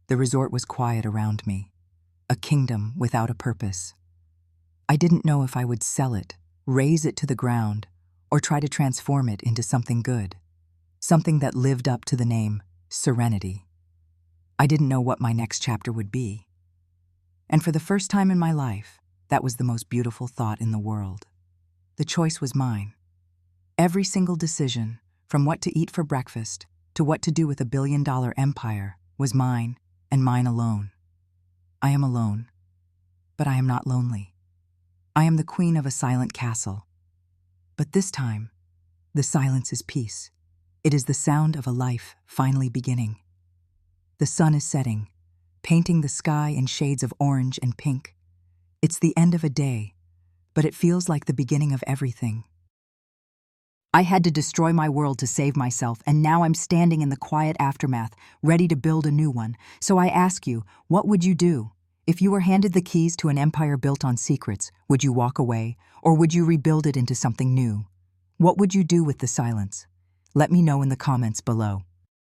S1: The resort was quiet around me, a kingdom without a purpose. I didn't know if I would sell it, raze it to the ground, or try to transform it into something good, something that lived up to the name Serenity. I didn't know what my next chapter would be. And for the first time in my life, that was the most beautiful thought in the world. The choice was mine. Every single decision, from what to eat for breakfast to what to do with $1 billion empire, was mine and mine alone. I am alone, but I am not lonely. I am the queen of a silent castle. But this time, the silence is peace. It is the sound of a life finally beginning. The sun is setting, painting the sky in shades of orange and pink. It's the end of a day, but it feels like the beginning of everything. I had to destroy my world to save myself, and now I'm standing in the quiet aftermath, ready to build a new one. So I ask you, what would you do? If you were handed the keys to an empire built on secrets, would you walk away, or would you rebuild it into something new? What would you do with the silence? Let me know in the comments below.